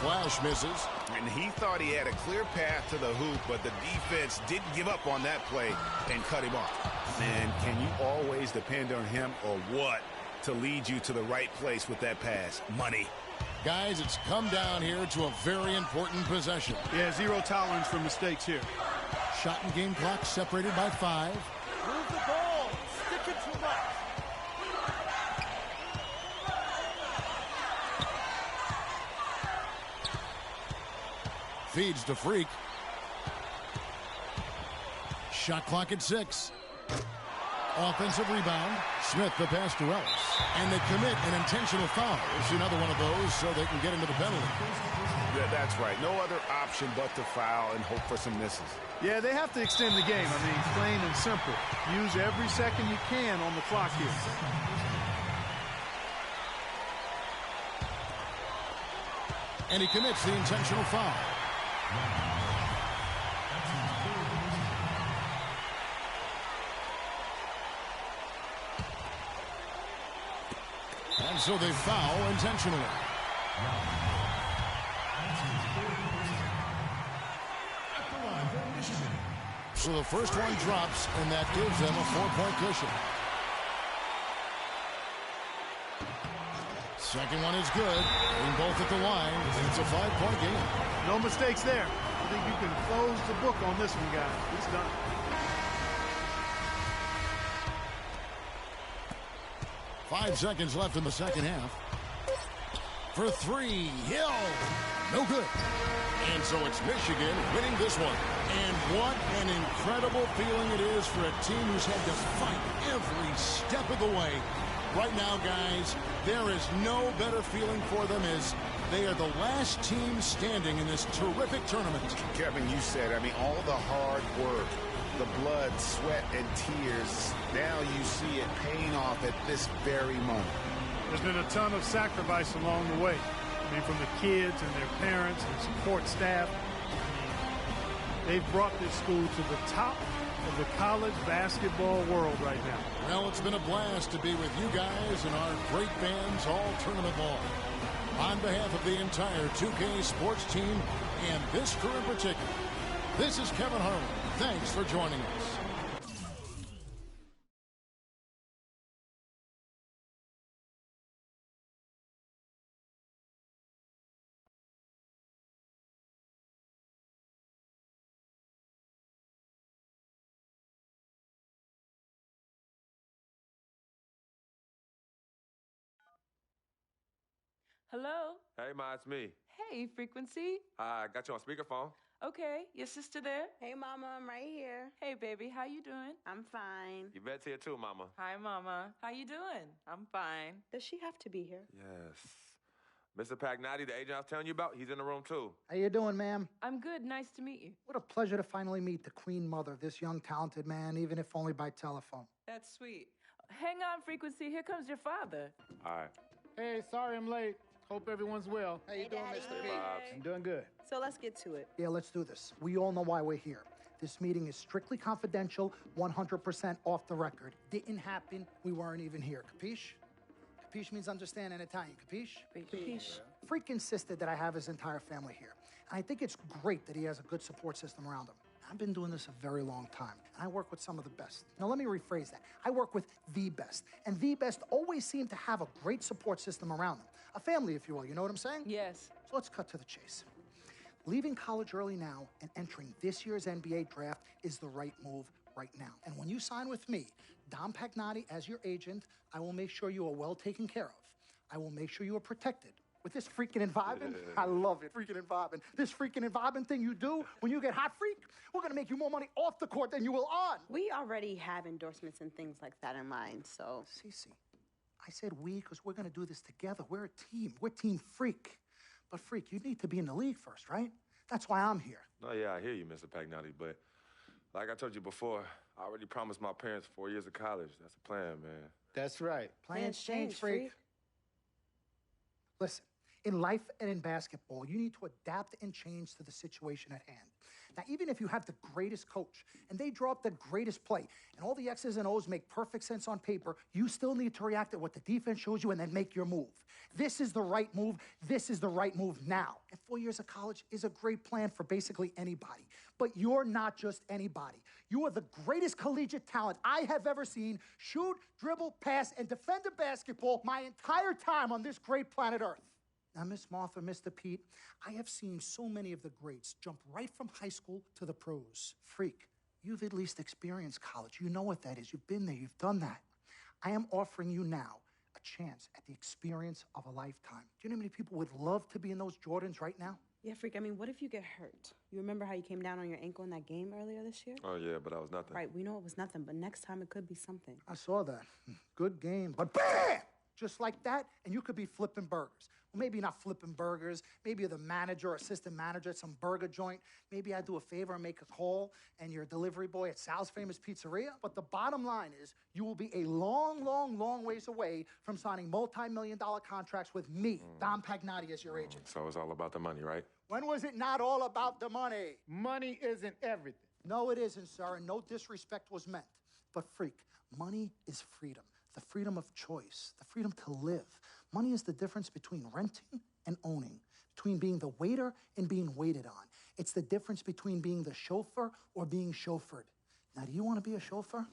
Flash misses. And he thought he had a clear path to the hoop, but the defense didn't give up on that play and cut him off. Man, can you always depend on him or what to lead you to the right place with that pass? Money. Guys, it's come down here to a very important possession. Yeah, zero tolerance for mistakes here. Shot and game clock separated by 5. Move the ball. Stick it too much. Feeds to Freak. Shot clock at 6. Offensive rebound. Smith the pass to Ellis. And they commit an intentional foul. It's another one of those so they can get into the penalty. Yeah, that's right. No other option but to foul and hope for some misses. Yeah, they have to extend the game. I mean, plain and simple. Use every second you can on the clock here. And he commits the intentional foul. And so they foul intentionally. So the first one drops, and that gives them a 4-point cushion. Second one is good. In both at the line, and it's a 5-point game. No mistakes there. I think you can close the book on this one, guys. It's done. Five seconds left in the second half. For 3, Hill. No good. And so it's Michigan winning this one. And what an incredible feeling it is for a team who's had to fight every step of the way. Right now, guys, there is no better feeling for them as they are the last team standing in this terrific tournament. Kevin, you said, I mean, all the hard work, the blood, sweat, and tears, now you see it paying off at this very moment. There's been a ton of sacrifice along the way. I mean, from the kids and their parents and support staff. They've brought this school to the top of the college basketball world right now. Well, it's been a blast to be with you guys and our great fans all tournament long. On behalf of the entire 2K sports team and this crew in particular, this is Kevin Harlan. Thanks for joining us. Hello? Hey, Ma, it's me. Hey, Frequency. I got you on speakerphone. Okay, your sister there? Hey, Mama, I'm right here. Hey, baby, how you doing? I'm fine. Yvette's here too, Mama. Hi, Mama. How you doing? I'm fine. Does she have to be here? Yes. Mr. Pagnotti, the agent I was telling you about, he's in the room too. How you doing, ma'am? I'm good. Nice to meet you. What a pleasure to finally meet the queen mother of this young, talented man, even if only by telephone. That's sweet. Hang on, Frequency. Here comes your father. All right. Hey, sorry I'm late. Hope everyone's well. How you doing, Daddy. Mr. P? I'm doing good. So let's get to it. Yeah, let's do this. We all know why we're here. This meeting is strictly confidential, 100% off the record. Didn't happen. We weren't even here. Capiche? Capiche means understand in Italian. Capiche? Capiche. Freak insisted that I have his entire family here. And I think it's great that he has a good support system around him. I've been doing this a very long time, and I work with some of the best. Now, let me rephrase that. I work with the best, and the best always seem to have a great support system around them. A family, if you will. You know what I'm saying? Yes. So let's cut to the chase. Leaving college early now and entering this year's NBA draft is the right move right now. And when you sign with me, Dom Pagnotti, as your agent, I will make sure you are well taken care of. I will make sure you are protected. With this freaking environment, I love it, freaking environment. This freaking environment thing you do when you get hot, freak, we're gonna make you more money off the court than you will on. We already have endorsements and things like that in mind, so. Cece, I said we because we're gonna do this together. We're a team. We're Team Freak. But Freak, you need to be in the league first, right? That's why I'm here. No, yeah, I hear you, Mr. Pagnotti, but like I told you before, I already promised my parents 4 years of college. That's a plan, man. That's right. Plans change, Freak. Listen, in life and in basketball, you need to adapt and change to the situation at hand. Now, even if you have the greatest coach and they draw up the greatest play and all the X's and O's make perfect sense on paper, you still need to react to what the defense shows you and then make your move. This is the right move. This is the right move now. And 4 years of college is a great plan for basically anybody. But you're not just anybody. You are the greatest collegiate talent I have ever seen shoot, dribble, pass, and defend a basketball my entire time on this great planet Earth. Now, Miss Martha, Mr. Pete, I have seen so many of the greats jump right from high school to the pros. Freak, you've at least experienced college. You know what that is. You've been there. You've done that. I am offering you now a chance at the experience of a lifetime. Do you know how many people would love to be in those Jordans right now? Yeah, Freak, I mean, what if you get hurt? You remember how you came down on your ankle in that game earlier this year? Oh, yeah, but that was nothing. Right, we know it was nothing, but next time it could be something. I saw that. Good game. But bam! Just like that, and you could be flipping burgers. Well, maybe not flipping burgers. Maybe you're the manager or assistant manager at some burger joint. Maybe I do a favor and make a call, and you're a delivery boy at Sal's Famous Pizzeria. But the bottom line is, you will be a long, long, long ways away from signing multi-million-dollar contracts with me, Dom Pagnotti, as your agent. So it's all about the money, right? When was it not all about the money? Money isn't everything. No, it isn't, sir, and no disrespect was meant. But freak, money is freedom. The freedom of choice, the freedom to live. Money is the difference between renting and owning, between being the waiter and being waited on. It's the difference between being the chauffeur or being chauffeured. Now, do you want to be a chauffeur?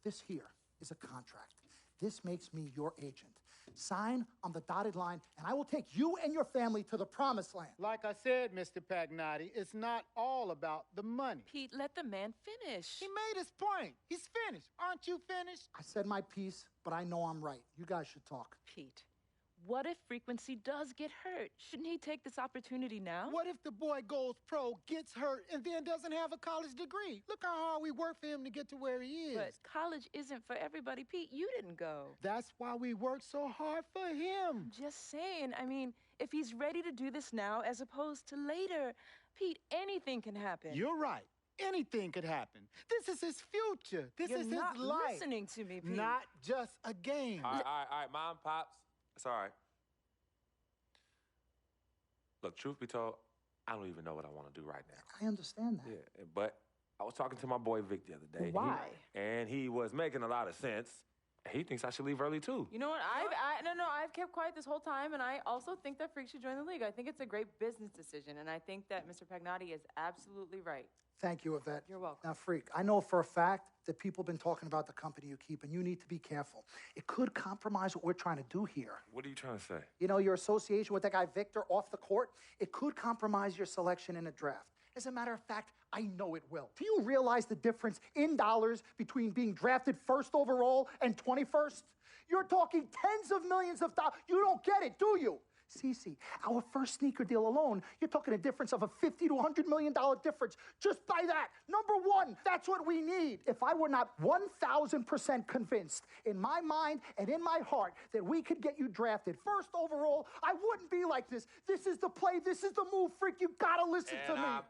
This here is a contract. This makes me your agent. Sign on the dotted line, and I will take you and your family to the promised land. Like I said, Mr. Pagnotti, it's not all about the money. Pete, let the man finish. He made his point. He's finished. Aren't you finished? I said my piece, but I know I'm right. You guys should talk. Pete, what if Frequency does get hurt? Shouldn't he take this opportunity now? What if the boy goes pro, gets hurt, and then doesn't have a college degree? Look how hard we work for him to get to where he is. But college isn't for everybody. Pete, you didn't go. That's why we work so hard for him. Just saying. I mean, if he's ready to do this now as opposed to later, Pete, anything can happen. You're right. Anything could happen. This is his future. This You're is not his life. listening to me, Pete. Not just a game. All right, Mom, Pops. It's all right. Look, truth be told, I don't even know what I want to do right now. I understand that. Yeah, but I was talking to my boy Vic the other day. Why? And he was making a lot of sense. He thinks I should leave early, too. You know what? I've kept quiet this whole time, and I also think that Freak should join the league. I think it's a great business decision, and I think that Mr. Pagnotti is absolutely right. Thank you, Yvette. You're welcome. Now, Freak, I know for a fact that people have been talking about the company you keep, and you need to be careful. It could compromise what we're trying to do here. What are you trying to say? You know, your association with that guy Victor off the court, it could compromise your selection in a draft. As a matter of fact, I know it will. Do you realize the difference in dollars between being drafted first overall and 21st? You're talking tens of millions of dollars. You don't get it, do you? Cece, our first sneaker deal alone, you're talking a difference of a $50 to $100 million difference just by that. Number one, that's what we need. If I were not 1,000% convinced in my mind and in my heart that we could get you drafted first overall, I wouldn't be like this. This is the play. This is the move, Freak. You gotta listen to me. I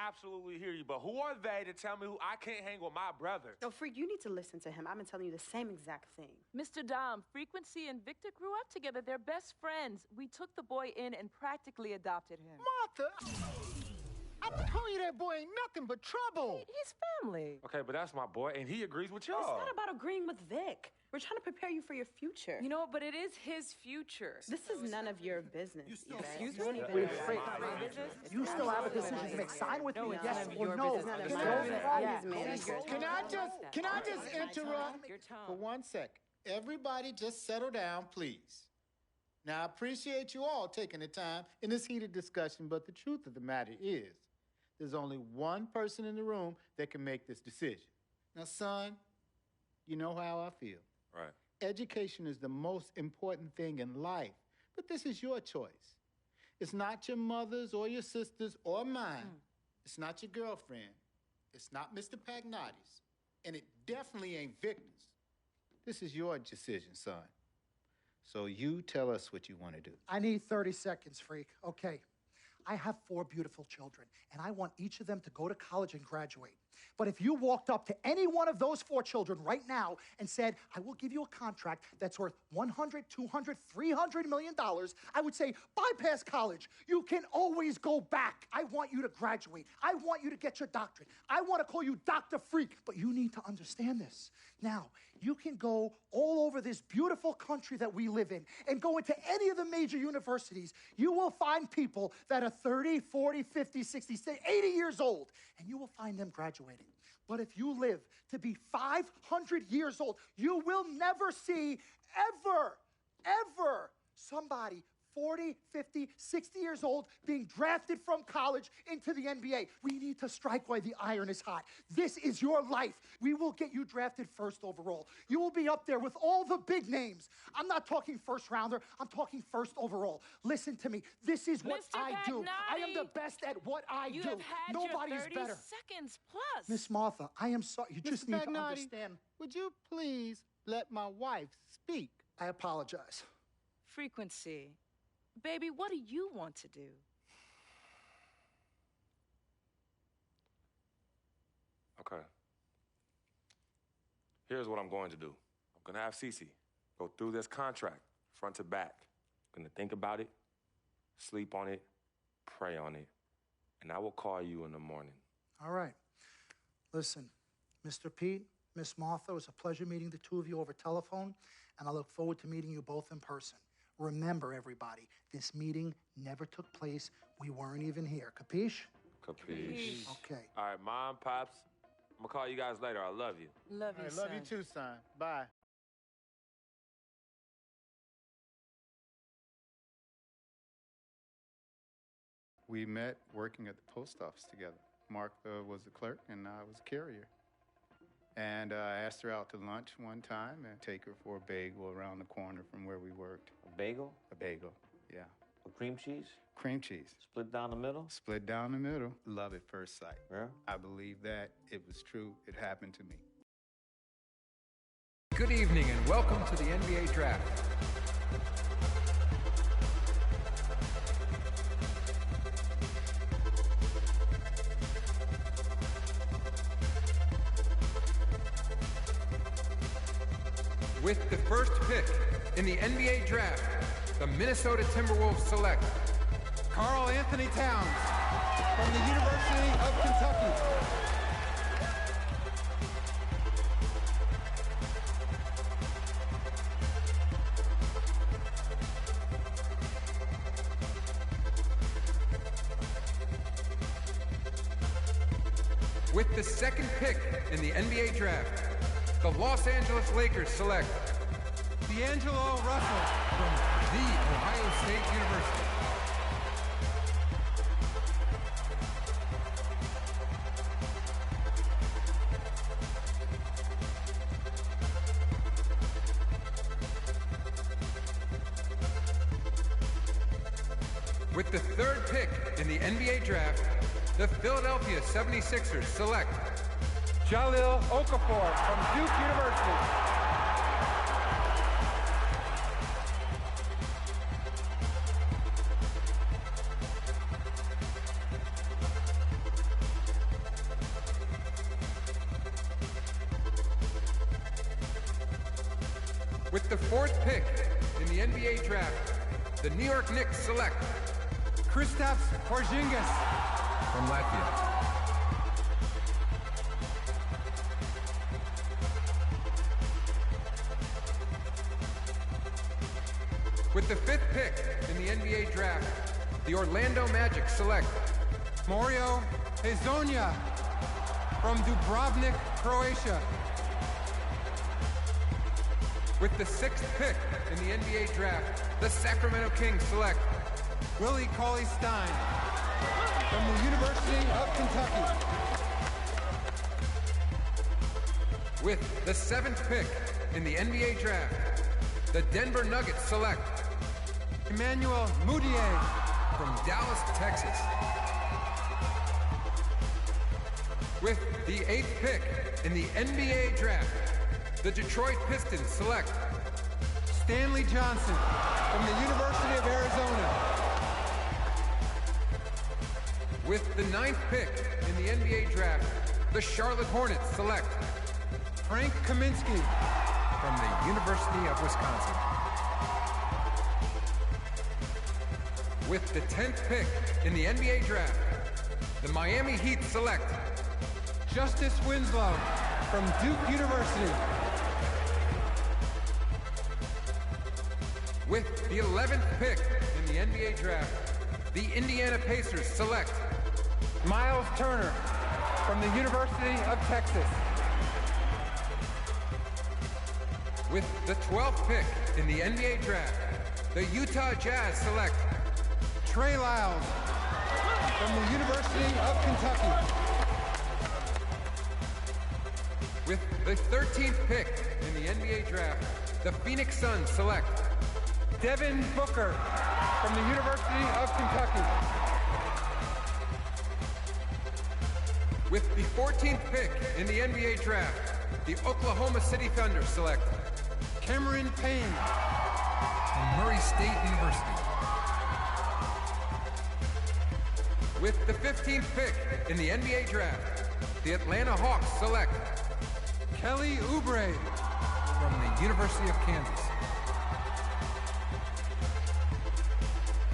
absolutely hear you, but who are they to tell me who I can't hang with my brother? No, Freak, you need to listen to him. I've been telling you the same exact thing. Mr. Dom, Frequency and Victor grew up together. They're best friends. We took the boy in and practically adopted him. Martha, I'm telling you that boy ain't nothing but trouble. He's family. Okay, but that's my boy, and he agrees with y'all. It's not about agreeing with Vic. We're trying to prepare you for your future. You know, but it is his future. This is none of your business. Excuse me? You still have a decision to make. Sign with me, yes or no. Can I just interrupt for 1 second? Everybody just settle down, please. Now, I appreciate you all taking the time in this heated discussion, but the truth of the matter is, there's only one person in the room that can make this decision. Now, son, you know how I feel. Right. Education is the most important thing in life, but this is your choice. It's not your mother's or your sister's or mine. It's not your girlfriend. It's not Mr. Pagnotti's. And it definitely ain't Victor's. This is your decision, son. So you tell us what you want to do. I need 30 seconds, Freak. Okay. I have 4 beautiful children, and I want each of them to go to college and graduate. But if you walked up to any one of those 4 children right now and said, I will give you a contract that's worth $100, $200, $300 million, I would say, bypass college. You can always go back. I want you to graduate. I want you to get your doctorate. I want to call you Dr. Freak, but you need to understand this. Now, you can go all over this beautiful country that we live in and go into any of the major universities. You will find people that are 30, 40, 50, 60, 80 years old, and you will find them graduating. But if you live to be 500 years old, you will never see ever somebody 40, 50, 60 years old being drafted from college into the NBA. We need to strike while the iron is hot. This is your life. We will get you drafted first overall. You will be up there with all the big names. I'm not talking first rounder. I'm talking first overall. Listen to me. This is what I do. I am the best at what I do. You have had Nobody your 30 is better. seconds plus. Miss Martha, I am sorry. You just need to understand. Would you please let my wife speak? I apologize. Frequency. Baby, what do you want to do? Okay. Here's what I'm going to do. I'm going to have Cece go through this contract front to back. I'm going to think about it, sleep on it, pray on it, and I will call you in the morning. All right. Listen, Mr. Pete, Miss Martha, it was a pleasure meeting the two of you over telephone, and I look forward to meeting you both in person. Remember, everybody, this meeting never took place. We weren't even here. Capiche? Capiche. Okay. All right, Mom, Pops, I'm going to call you guys later. I love you. Love you, son. Love you too, son. Bye. We met working at the post office together. Mark was the clerk, and I was a carrier. And I asked her out to lunch one time and take her for a bagel around the corner from where we worked. A bagel? A bagel, yeah. With cream cheese? Cream cheese. Split down the middle? Split down the middle. Love at first sight. Yeah? I believe that. It was true. It happened to me. Good evening and welcome to the NBA Draft. With the first pick in the NBA Draft, the Minnesota Timberwolves select Karl Anthony Towns from the University of Kentucky. With the second pick in the NBA Draft, the Los Angeles Lakers select D'Angelo Russell from The Ohio State University. With the third pick in the NBA draft, the Philadelphia 76ers select Jahlil Okafor from Duke University. With the fourth pick in the NBA draft, the New York Knicks select Kristaps Porzingis from Latvia. With the fifth pick in the NBA draft, the Orlando Magic select Mario Hezonja from Dubrovnik, Croatia. With the sixth pick in the NBA draft, the Sacramento Kings select Willie Cauley-Stein from the University of Kentucky. With the seventh pick in the NBA draft, the Denver Nuggets select Emmanuel Mudiay from Dallas, Texas. With the eighth pick in the NBA draft, the Detroit Pistons select Stanley Johnson from the University of Arizona. With the ninth pick in the NBA draft, the Charlotte Hornets select Frank Kaminsky from the University of Wisconsin. With the 10th pick in the NBA draft, the Miami Heat select Justice Winslow from Duke University. With the 11th pick in the NBA draft, the Indiana Pacers select Miles Turner from the University of Texas. With the 12th pick in the NBA draft, the Utah Jazz select Trey Lyles from the University of Kentucky. With the 13th pick in the NBA draft, the Phoenix Suns select Devin Booker from the University of Kentucky. With the 14th pick in the NBA draft, the Oklahoma City Thunder select Cameron Payne from Murray State University. With the 15th pick in the NBA draft, the Atlanta Hawks select Kelly Oubre from the University of Kansas.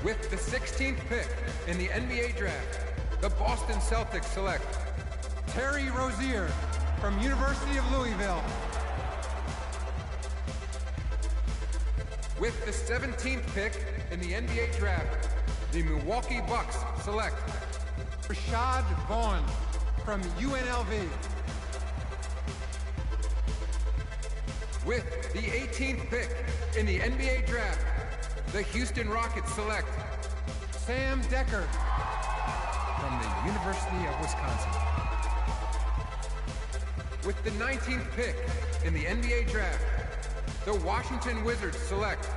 With the 16th pick in the NBA draft, the Boston Celtics select Terry Rozier from University of Louisville. With the 17th pick in the NBA draft, the Milwaukee Bucks select Rashad Vaughn from UNLV. With the 18th pick in the NBA draft, the Houston Rockets select Sam Decker from the University of Wisconsin. With the 19th pick in the NBA draft, the Washington Wizards select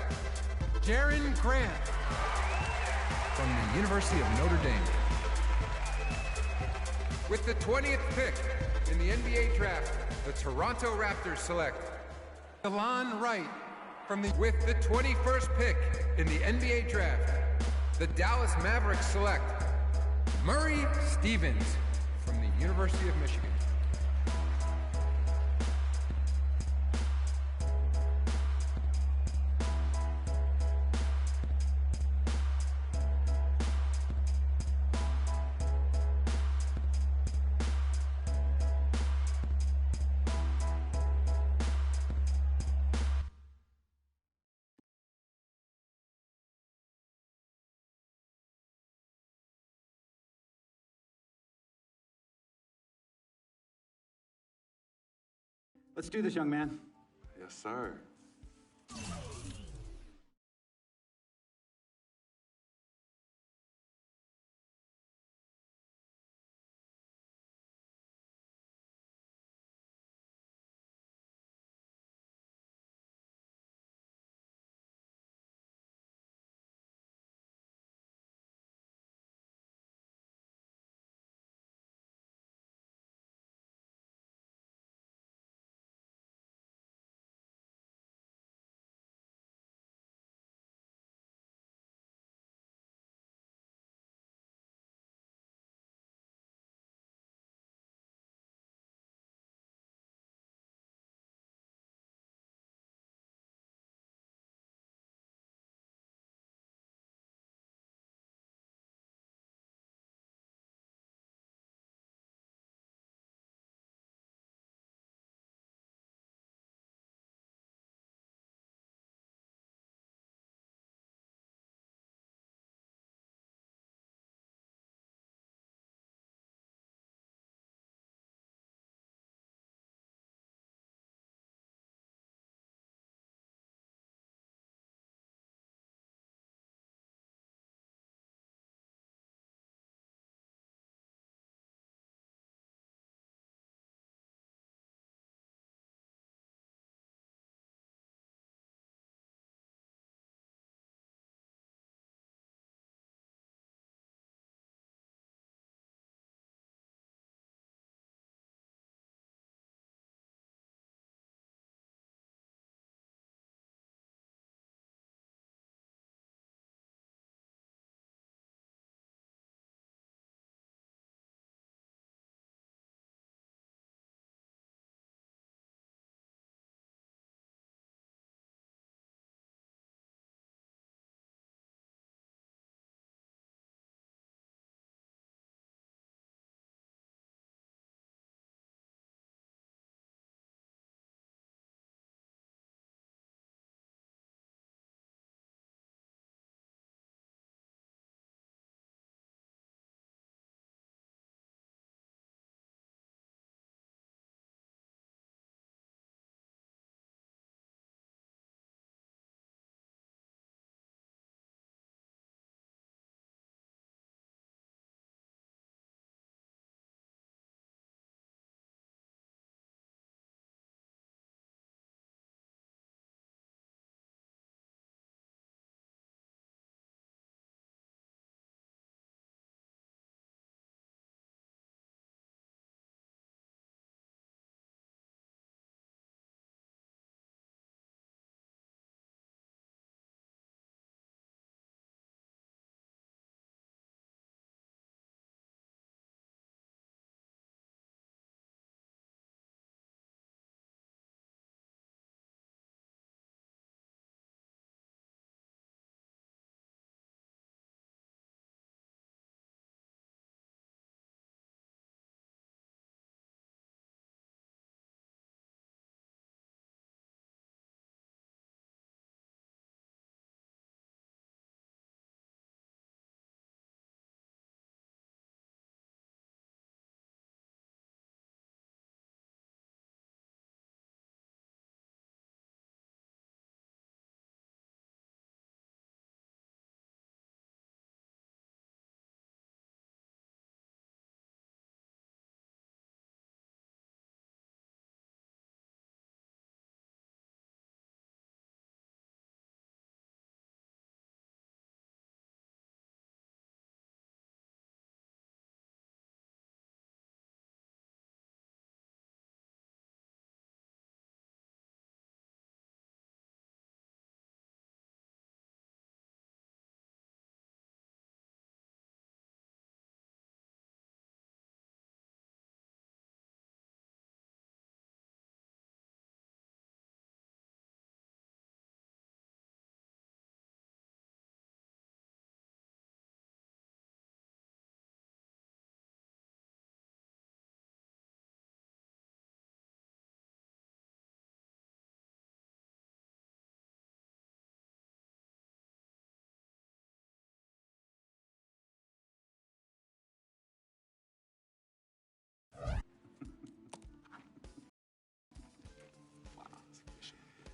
Jaren Grant from the University of Notre Dame. With the 20th pick in the NBA draft, the Toronto Raptors select Delon Wright from the... With the 21st pick in the NBA draft, the Dallas Mavericks select Murray Stevens from the University of Michigan. Let's do this, young man. Yes, sir.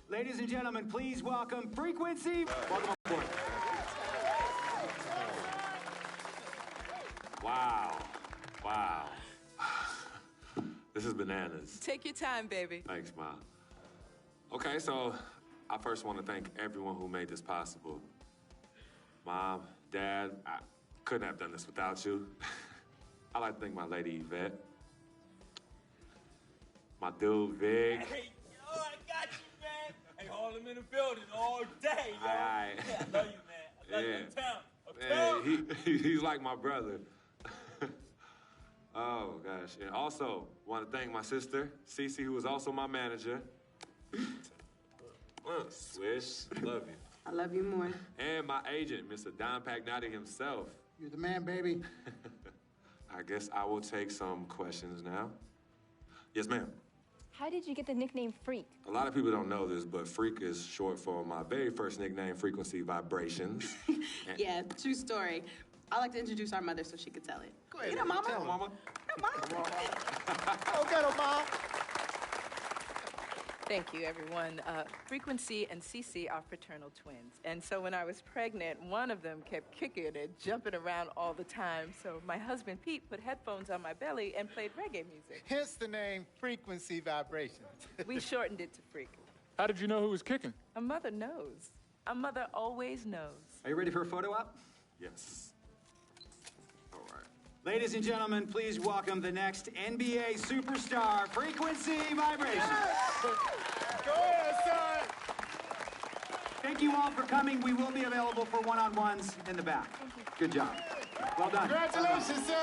Ladies and gentlemen, please welcome Frequency. Welcome aboard. Wow. Wow. This is bananas. Take your time, baby. Thanks, Mom. Okay, so I first want to thank everyone who made this possible. Mom, Dad, I couldn't have done this without you. I'd like to thank my lady, Yvette. My dude, Vic. Hey, yo, I got you, man. Hey, hold him in the building all day, yo. Aye. Yeah, I love you, man. I love you. Man, he's like my brother. Oh, gosh. And also, want to thank my sister, Cece, who was also my manager. Swish, love you. I love you more. And my agent, Mr. Don Pagnotti himself. You're the man, baby. I guess I will take some questions now. Yes, ma'am. How did you get the nickname Freak? A lot of people don't know this, but Freak is short for my very first nickname, Frequency Vibrations. Yeah, true story. I like to introduce our mother so she could tell it. Go ahead. You know, Mama. Tell her, Mama. No, Mama. Go get her, Mom. Thank you, everyone. Frequency and Cece are fraternal twins. And so when I was pregnant, one of them kept kicking and jumping around all the time. So my husband, Pete, put headphones on my belly and played reggae music. Hence the name Frequency Vibrations. We shortened it to Freak. How did you know who was kicking? A mother knows. A mother always knows. Are you ready for a photo op? Yes. All right. Ladies and gentlemen, please welcome the next NBA superstar, Frequency Vibrations. Go ahead, son. Thank you all for coming. We will be available for one-on-ones in the back. Good job. Well done. Congratulations, son.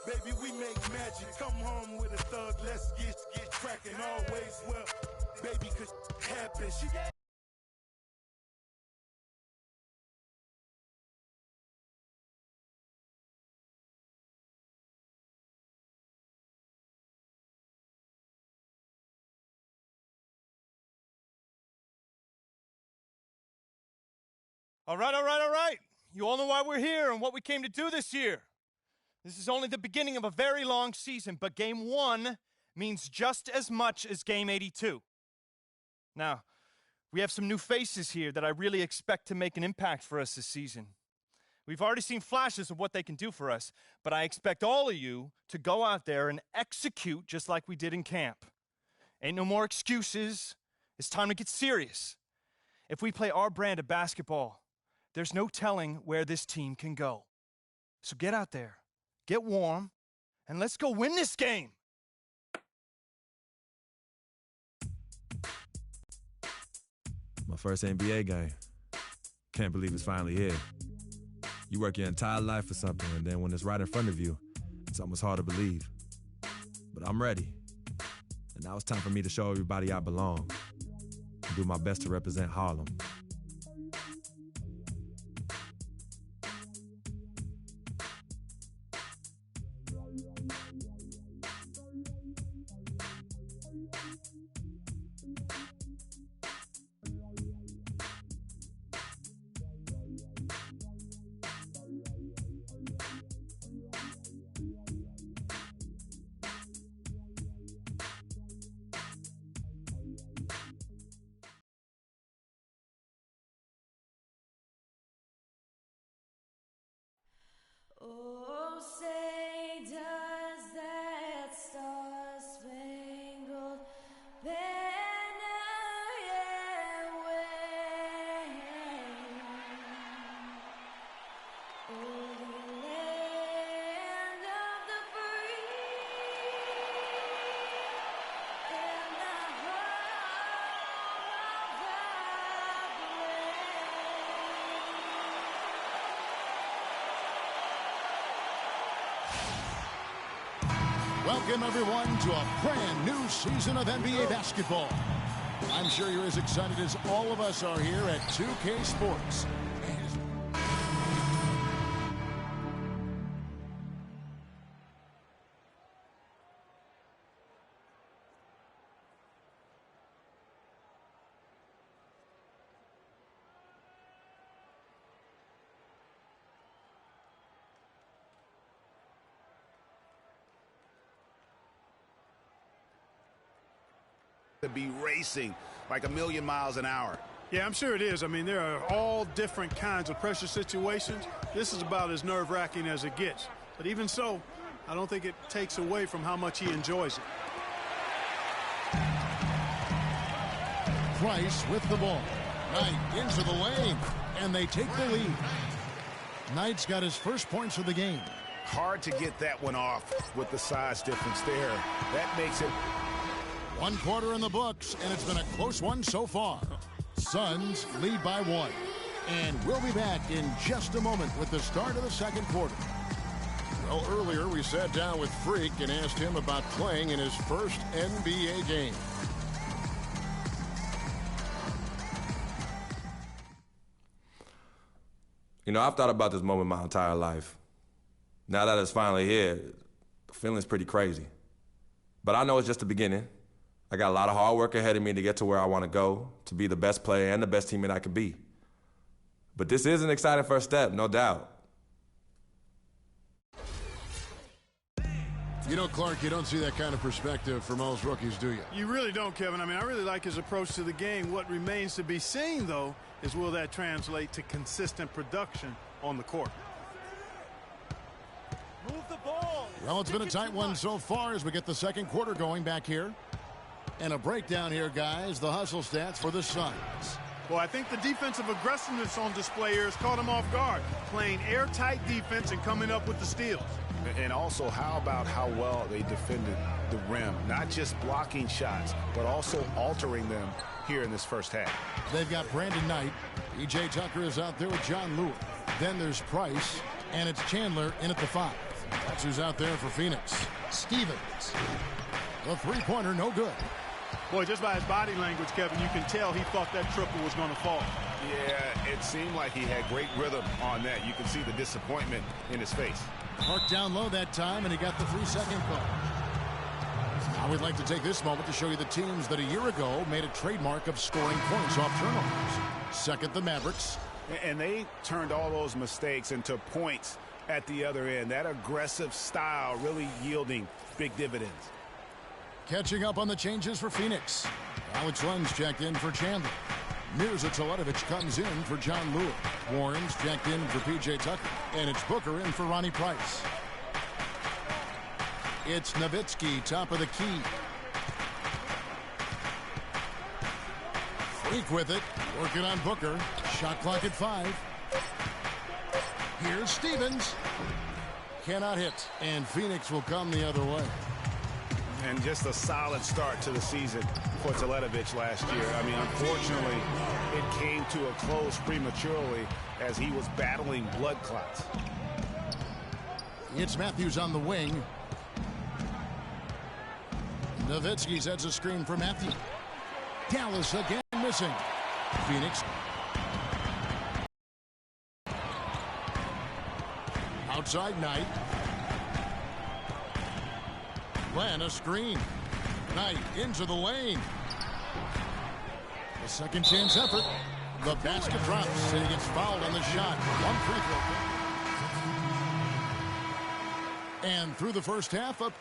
Baby, we make magic. Come home with a thug, let's get cracking. Always well, baby, cause happen. She All right. You all know why we're here and what we came to do this year. This is only the beginning of a very long season, but Game 1 means just as much as Game 82. Now, we have some new faces here that I really expect to make an impact for us this season. We've already seen flashes of what they can do for us, but I expect all of you to go out there and execute just like we did in camp. Ain't no more excuses. It's time to get serious. If we play our brand of basketball, there's no telling where this team can go. So get out there, get warm, and let's go win this game. My first NBA game. Can't believe it's finally here. You work your entire life for something, and then when it's right in front of you, it's almost hard to believe. But I'm ready. And now it's time for me to show everybody I belong and do my best to represent Harlem. Oh, say does that star-spangled banner yet wave? Oh, the land of the free. Welcome, everyone, to a brand new season of NBA basketball. I'm sure you're as excited as all of us are here at 2K Sports. To be racing like a million miles an hour. Yeah, I'm sure it is. I mean, there are all different kinds of pressure situations. This is about as nerve-wracking as it gets. But even so, I don't think it takes away from how much he enjoys it. Price with the ball. Knight into the lane, and they take the lead. Knight's got his first points of the game. Hard to get that one off with the size difference there. That makes it 1 quarter in the books, and it's been a close one so far. Suns lead by 1. And we'll be back in just a moment with the start of the second quarter. Well, earlier we sat down with Freak and asked him about playing in his first NBA game. You know, I've thought about this moment my entire life. Now that it's finally here, the feeling's pretty crazy. But I know it's just the beginning. I got a lot of hard work ahead of me to get to where I want to go, to be the best player and the best teammate I can be. But this is an exciting first step, no doubt. You know, Clark, you don't see that kind of perspective for most rookies, do you? You really don't, Kevin. I mean, I really like his approach to the game. What remains to be seen, though, is will that translate to consistent production on the court? Move the ball. Well, it's been a tight one so far as we get the second quarter going back here. And a breakdown here, guys. The hustle stats for the Suns. Well, I think the defensive aggressiveness on display here has caught him off guard. Playing airtight defense and coming up with the steals. And also, how about how well they defended the rim? Not just blocking shots, but also altering them here in this first half. They've got Brandon Knight. P.J. Tucker is out there with John Lewis. Then there's Price, and it's Chandler in at the 5. That's who's out there for Phoenix. Stevens. The three-pointer, no good. Boy, just by his body language, Kevin, you can tell he thought that triple was going to fall. Yeah, it seemed like he had great rhythm on that. You can see the disappointment in his face. Marked down low that time, and he got the 3-second call. Now we'd like to take this moment to show you the teams that a year ago made a trademark of scoring points off turnovers. Second, the Mavericks. And they turned all those mistakes into points at the other end. That aggressive style really yielding big dividends. Catching up on the changes for Phoenix. Alex Lenz checked in for Chandler. Mirza Teletovic comes in for John Lewis. Warren's checked in for P.J. Tucker. And it's Booker in for Ronnie Price. It's Nowitzki, top of the key. Freak with it. Working on Booker. Shot clock at 5. Here's Stevens. Cannot hit. And Phoenix will come the other way. And just a solid start to the season for Teletovic last year. I mean, unfortunately, it came to a close prematurely as he was battling blood clots. It's Matthews on the wing. Nowitzki sets a screen for Matthews. Dallas again missing. Phoenix. Outside Knight. Plan a screen. Knight into the lane. The second chance effort. The basket drops and he gets fouled on the shot. One free throw. And through the first half up.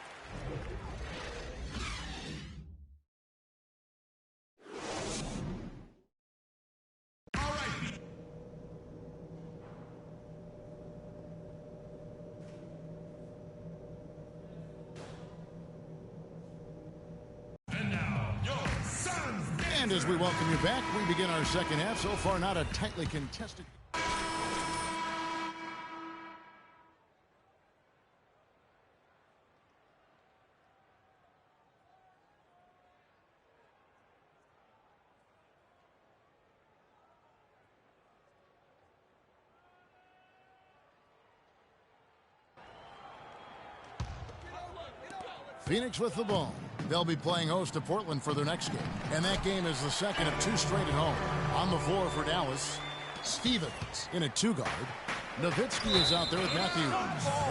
And as we welcome you back, we begin our second half. So far, not a tightly contested. Phoenix with the ball. They'll be playing host to Portland for their next game. And that game is the second of 2 straight at home. On the floor for Dallas, Stevens in a 2-guard. Nowitzki is out there with Matthews.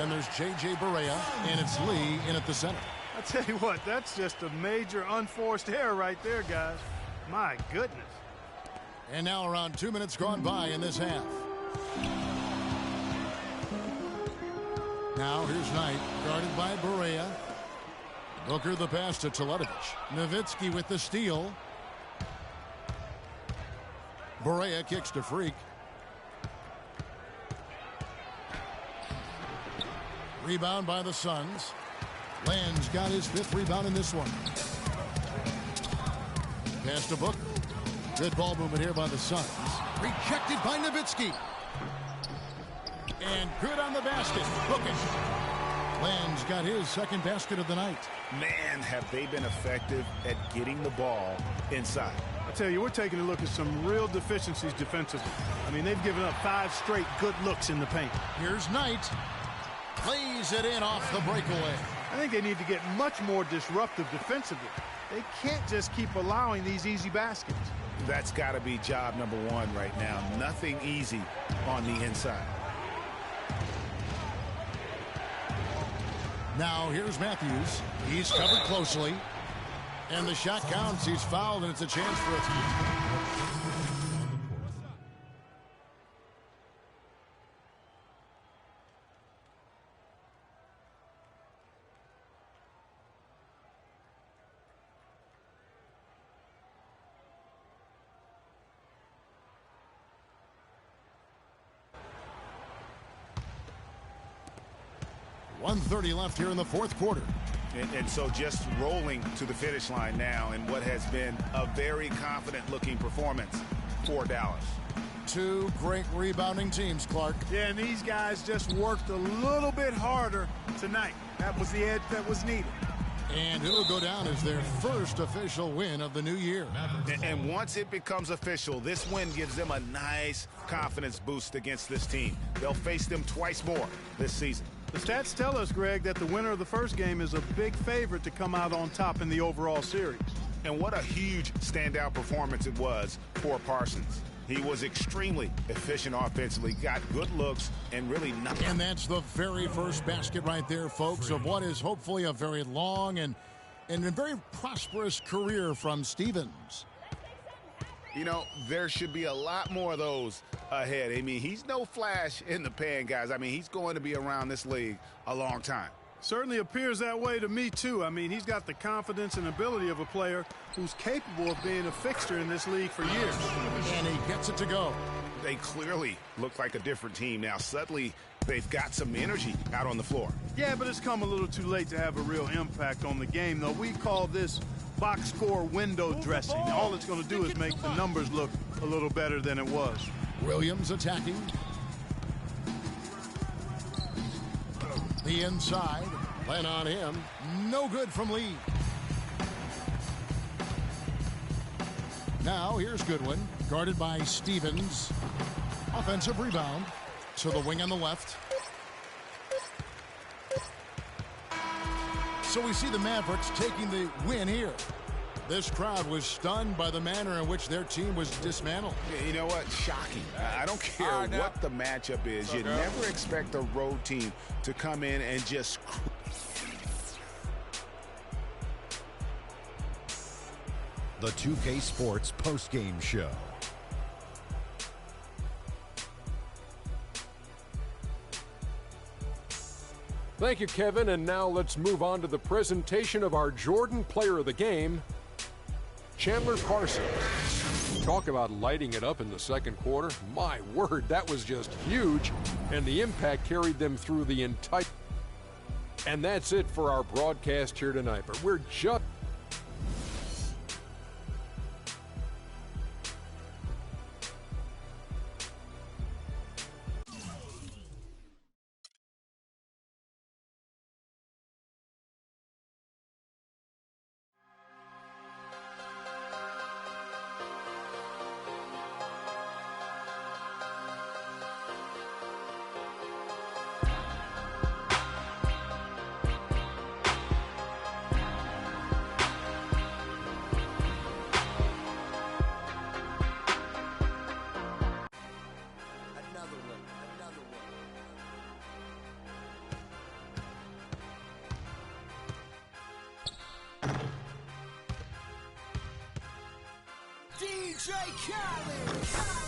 And there's J.J. Barea, and it's Lee in at the center. I tell you what, that's just a major unforced error right there, guys. My goodness. And now around 2 minutes gone by in this half. Now here's Knight, guarded by Barea. Booker the pass to Teletovic. Nowitzki with the steal. Barea kicks to Freak. Rebound by the Suns. Land's got his 5th rebound in this one. Pass to Booker. Good ball movement here by the Suns. Rejected by Nowitzki. And good on the basket. Booker. Land's got his 2nd basket of the night. Man, have they been effective at getting the ball inside. I tell you, we're taking a look at some real deficiencies defensively. I mean, they've given up 5 straight good looks in the paint. Here's Knight. Plays it in off the breakaway. I think they need to get much more disruptive defensively. They can't just keep allowing these easy baskets. That's got to be job number 1 right now. Nothing easy on the inside. Now here's Matthews. He's covered closely. And the shot counts. He's fouled, and it's a chance for a... .130 left here in the 4th quarter. And so just rolling to the finish line now in what has been a very confident-looking performance for Dallas. 2 great rebounding teams, Clark. Yeah, and these guys just worked a little bit harder tonight. That was the edge that was needed. And it'll go down as their first official win of the new year. And once it becomes official, this win gives them a nice confidence boost against this team. They'll face them twice more this season. The stats tell us, Greg, that the winner of the first game is a big favorite to come out on top in the overall series. And what a huge standout performance it was for Parsons. He was extremely efficient offensively, got good looks, and really nothing. And that's the very first basket right there, folks, of what is hopefully a very long and a very prosperous career from Stevens. You know, there should be a lot more of those ahead. I mean, he's no flash in the pan, guys. I mean, he's going to be around this league a long time. Certainly appears that way to me, too. I mean, he's got the confidence and ability of a player who's capable of being a fixture in this league for years. And he gets it to go. They clearly look like a different team now. Suddenly, they've got some energy out on the floor. Yeah, but it's come a little too late to have a real impact on the game, though. We call this box score window dressing. All it's going to do is make the numbers look a little better than it was. Williams attacking. The inside. Plan on him. No good from Lee. Now here's Goodwin. Guarded by Stevens. Offensive rebound to the wing on the left. So we see the Mavericks taking the win here. This crowd was stunned by the manner in which their team was dismantled. You know what? Shocking. I don't care what the matchup is. You never expect a road team to come in and just... The 2K Sports postgame show. Thank you, Kevin. And now let's move on to the presentation of our Jordan Player of the Game, Chandler Parsons. Talk about lighting it up in the second quarter. My word, that was just huge. And the impact carried them through the entire... And that's it for our broadcast here tonight. But we're just... DJ Khaled.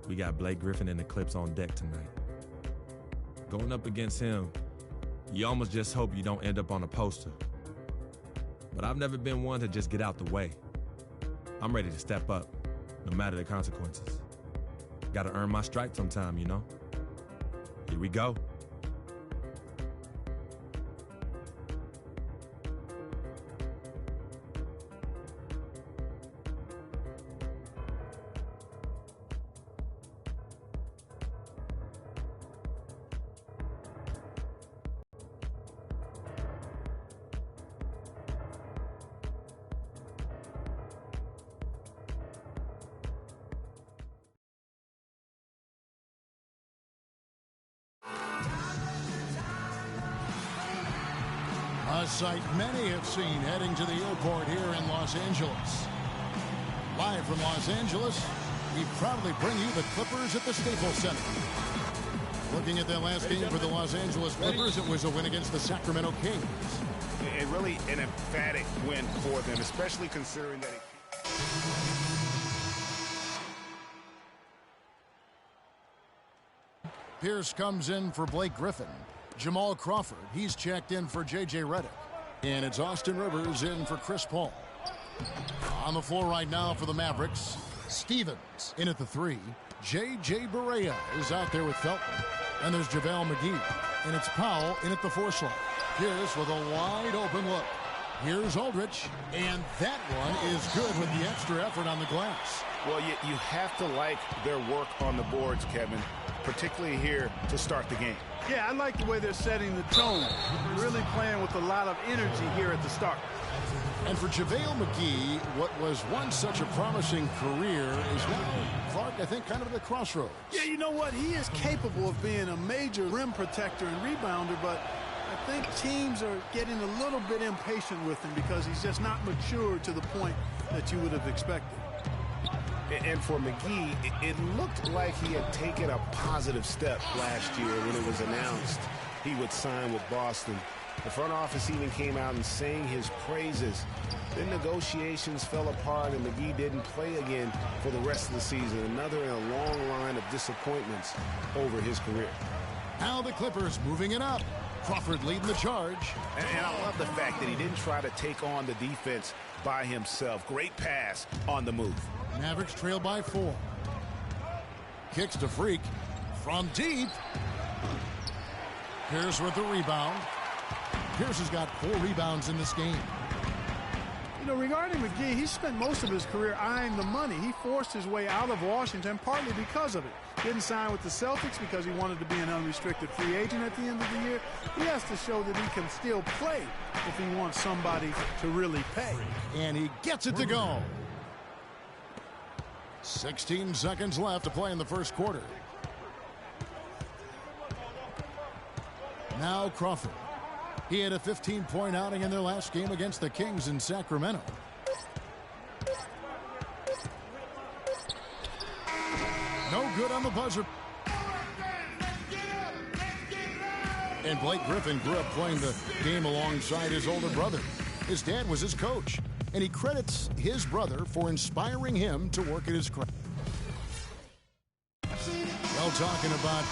We got Blake Griffin and the Clips on deck tonight. Going up against him, you almost just hope you don't end up on a poster. But I've never been one to just get out the way. I'm ready to step up, no matter the consequences. Gotta earn my stripes sometime, you know? Here we go. A sight many have seen heading to the airport here in Los Angeles. Live from Los Angeles, we proudly bring you the Clippers at the Staples Center. Looking at their last game for the Los Angeles Clippers, it was a win against the Sacramento Kings. And really an emphatic win for them, especially considering that Pierce comes in for Blake Griffin. Jamal Crawford, he's checked in for J.J. Redick. And it's Austin Rivers in for Chris Paul. On the floor right now for the Mavericks, Stevens in at the 3. J.J. Barea is out there with Felton. And there's JaVale McGee. And it's Powell in at the 4 slot. Pierce with a wide open look. Here's Aldridge. And that one is good with the extra effort on the glass. Well, you have to like their work on the boards, Kevin, particularly here to start the game. Yeah, I like the way they're setting the tone. Really playing with a lot of energy here at the start. And for JaVale McGee, what was once such a promising career is now, Clark, I think, kind of at the crossroads. Yeah, you know what? He is capable of being a major rim protector and rebounder, but I think teams are getting a little bit impatient with him because he's just not mature to the point that you would have expected. And for McGee, it looked like he had taken a positive step last year when it was announced he would sign with Boston. The front office even came out and sang his praises. Then negotiations fell apart and McGee didn't play again for the rest of the season. Another in a long line of disappointments over his career. Now the Clippers moving it up. Crawford leading the charge. And I love the fact that he didn't try to take on the defense by himself. Great pass on the move. Mavericks trail by 4. Kicks to Freak from deep. Pierce with the rebound. Pierce has got 4 rebounds in this game. You know, regarding McGee, he spent most of his career eyeing the money. He forced his way out of Washington partly because of it. Didn't sign with the Celtics because he wanted to be an unrestricted free agent at the end of the year. He has to show that he can still play if he wants somebody to really pay. And he gets it to go. 16 seconds left to play in the first quarter. Now Crawford. He had a 15-point outing in their last game against the Kings in Sacramento. No good on the buzzer. And Blake Griffin grew up playing the game alongside his older brother. His dad was his coach, and he credits his brother for inspiring him to work at his craft. Well, talking about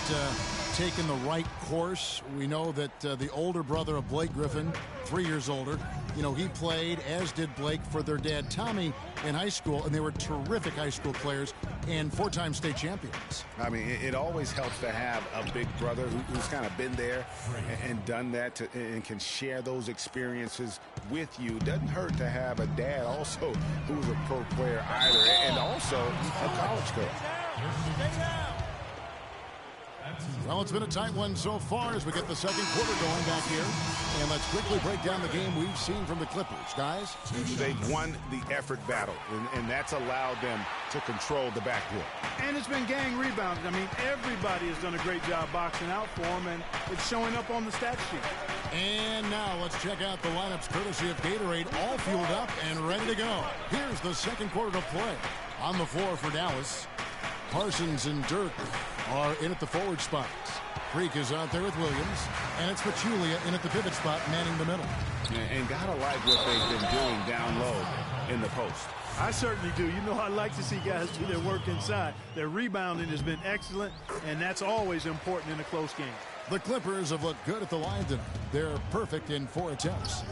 taking the right course, we know that the older brother of Blake Griffin 3 years older. You know, he played, as did Blake, for their dad, Tommy, in high school, and they were terrific high school players and 4-time state champions. I mean, it always helps to have a big brother who's kind of been there and done that and can share those experiences with you. Doesn't hurt to have a dad also who's a pro player either, and also a college coach. Well, it's been a tight one so far as we get the second quarter going back here. And let's quickly break down the game we've seen from the Clippers. Guys? They've won the effort battle, and that's allowed them to control the backcourt. And it's been gang rebounding. I mean, everybody has done a great job boxing out for them, and it's showing up on the stat sheet. And now let's check out the lineups courtesy of Gatorade, all fueled up and ready to go. Here's the second quarter to play. On the floor for Dallas, Parsons and Dirk are in at the forward spots. Freak is out there with Williams, and it's Pachulia in at the pivot spot, manning the middle. And gotta like what they've been doing down low in the post. I certainly do. You know, I like to see guys do their work inside. Their rebounding has been excellent, and that's always important in a close game. The Clippers have looked good at the line tonight. They're perfect in 4 attempts.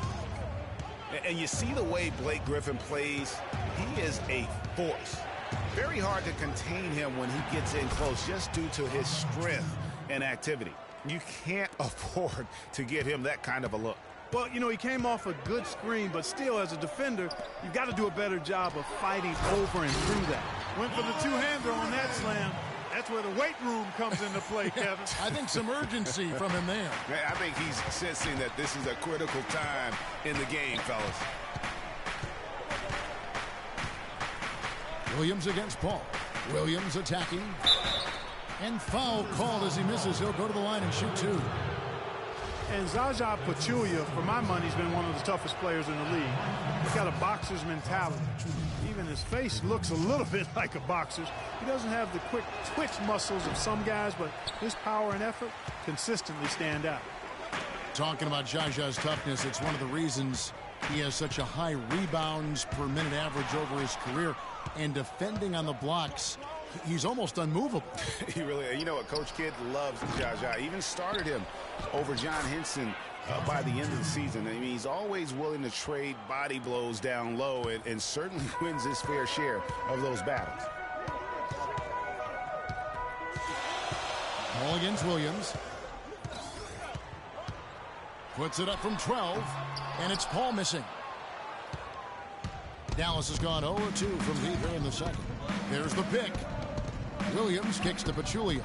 And you see the way Blake Griffin plays. He is a force. Very hard to contain him when he gets in close just due to his strength and activity. You can't afford to get him that kind of a look. Well, you know, he came off a good screen, but still, as a defender, you've got to do a better job of fighting over and through that. Went for the two-hander on that slam. That's where the weight room comes into play, Kevin. I think some urgency from him there. I think he's sensing that this is a critical time in the game, fellas. Williams against Paul. Williams attacking. And foul called as he misses. He'll go to the line and shoot 2. And Zaza Pachulia, for my money, has been one of the toughest players in the league. He's got a boxer's mentality. Even his face looks a little bit like a boxer's. He doesn't have the quick twitch muscles of some guys, but his power and effort consistently stand out. Talking about Zaza's toughness, it's one of the reasons he has such a high rebounds per minute average over his career. And defending on the blocks, he's almost unmovable. He really, you know what, Coach Kidd loves Zaza. Even started him over John Henson by the end of the season. I mean, he's always willing to trade body blows down low and certainly wins his fair share of those battles. Ball against Williams. Puts it up from 12, and it's Paul missing. Dallas has gone 0-2 from deep here in the second. There's the pick. Williams kicks to Pachulia.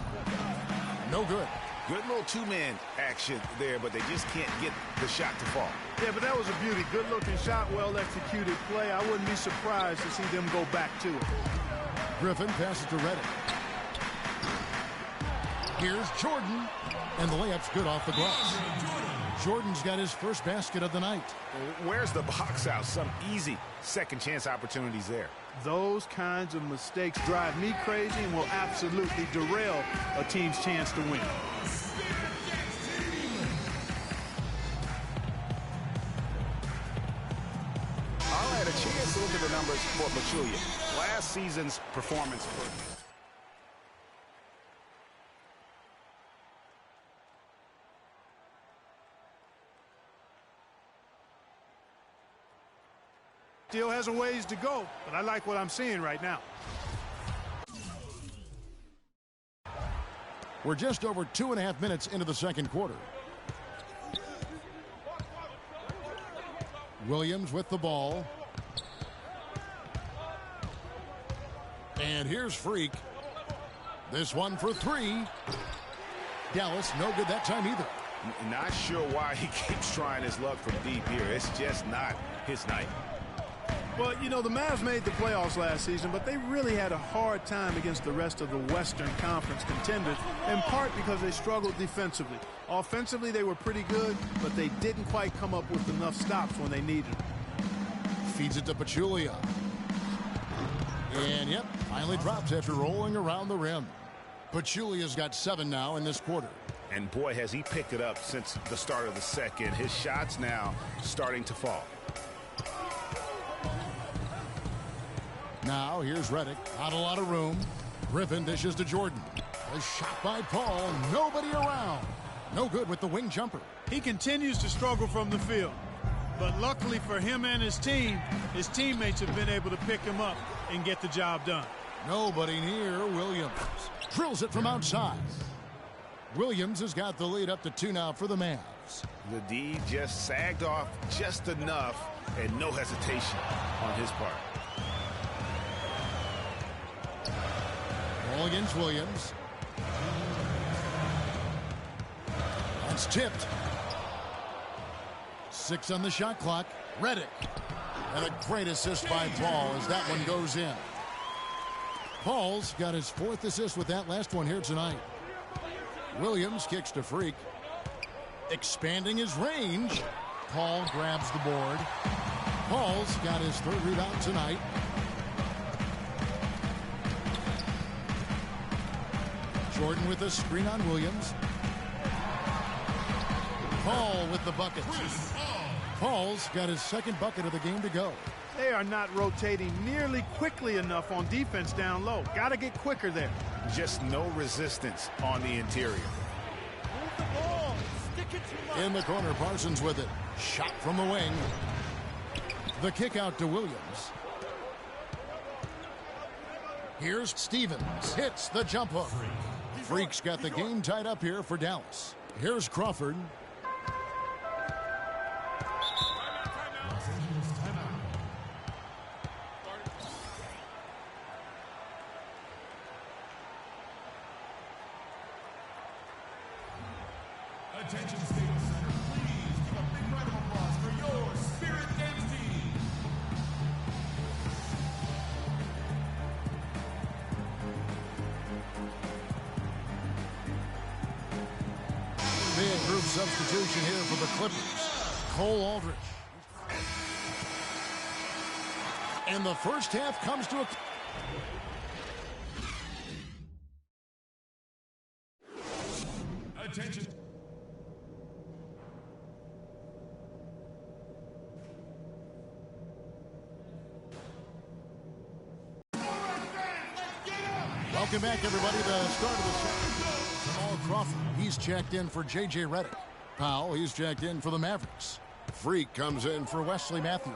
No good. Good little two-man action there, but they just can't get the shot to fall. Yeah, but that was a beauty. Good-looking shot, well-executed play. I wouldn't be surprised to see them go back to it. Griffin passes to Reddick. Here's Jordan, and the layup's good off the glass. Jordan's got his first basket of the night. Where's the box out? Some easy second chance opportunities there. Those kinds of mistakes drive me crazy and will absolutely derail a team's chance to win. All right, a chance to look at the numbers for Pachulia. Last season's performance. Still has a ways to go, but I like what I'm seeing right now. We're just over 2.5 minutes into the second quarter. Williams with the ball. And here's Freak. This one for 3. Dallas, no good that time either. Not sure why he keeps trying his luck from deep here. It's just not his night. Well, you know, the Mavs made the playoffs last season, but they really had a hard time against the rest of the Western Conference contenders, in part because they struggled defensively. Offensively, they were pretty good, but they didn't quite come up with enough stops when they needed them. Feeds it to Pachulia. And, yep, finally drops after rolling around the rim. Pachulia's got 7 now in this quarter. And, boy, has he picked it up since the start of the second. His shots now starting to fall. Now, here's Reddick. Not a lot of room. Griffin dishes to Jordan. A shot by Paul. Nobody around. No good with the wing jumper. He continues to struggle from the field. But luckily for him and his team, his teammates have been able to pick him up and get the job done. Nobody near Williams. Drills it from outside. Williams has got the lead up to 2 now for the Mavs. The D just sagged off just enough and no hesitation on his part. Ball against Williams. That's tipped. 6 on the shot clock. Redick. And a great assist by Paul as that one goes in. Paul's got his 4th assist with that last one here tonight. Williams kicks to Freak. Expanding his range. Paul grabs the board. Paul's got his 3rd rebound tonight. Jordan with a screen on Williams. Paul with the bucket. Paul's got his 2nd bucket of the game to go. They are not rotating nearly quickly enough on defense down low. Got to get quicker there. Just no resistance on the interior. Move the ball. Stick it to In the corner, Parsons with it. Shot from the wing. The kick out to Williams. Here's Stevens. Hits the jump hook. Freak's got the game tied up here for Dallas. Here's Crawford. Attention, Staples Center. Please give a big round of applause for your Spirit Dance team. Big group substitution here for the Clippers. Cole Aldrich. And the first half comes to a... Attention. Welcome back, everybody. The start of the second. Jamal Crawford, he's checked in for J.J. Redick. Powell, he's checked in for the Mavericks. Freak comes in for Wesley Matthews.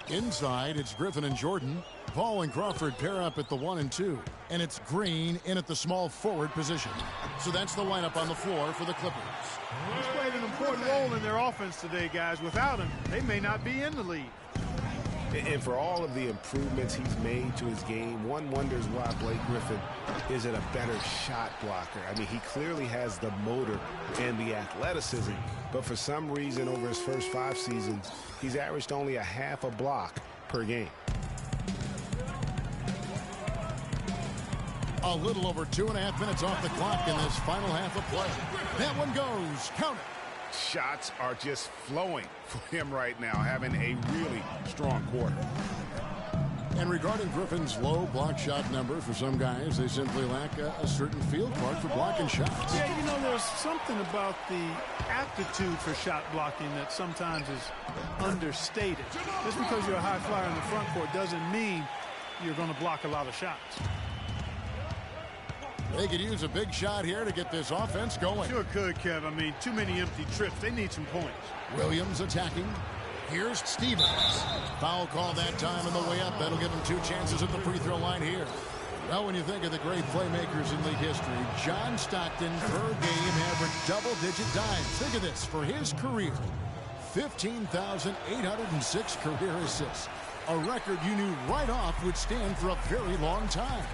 Inside, it's Griffin and Jordan. Paul and Crawford pair up at the 1 and 2. And it's Green in at the small forward position. So that's the lineup on the floor for the Clippers. He's played an important role in their offense today, guys. Without him, they may not be in the league. And for all of the improvements he's made to his game, one wonders why Blake Griffin isn't a better shot blocker. I mean, he clearly has the motor and the athleticism, but for some reason over his first 5 seasons, he's averaged only a half a block per game. A little over 2.5 minutes off the clock in this final half of play. That one goes. Count it. Shots are just flowing for him right now, having a really strong quarter. And regarding Griffin's low block shot number, for some guys, they simply lack a certain field part for blocking shots. Yeah, you know, there's something about the aptitude for shot blocking that sometimes is understated. Just because you're a high flyer in the front court doesn't mean you're going to block a lot of shots. They could use a big shot here to get this offense going. Sure could, Kev. I mean, too many empty trips. They need some points. Williams attacking. Here's Stevens. Foul call that time on the way up. That'll give him 2 chances at the free throw line here. Well, when you think of the great playmakers in league history, John Stockton per game averaged double-digit dimes. Think of this. For his career, 15,806 career assists. A record you knew right off would stand for a very long time.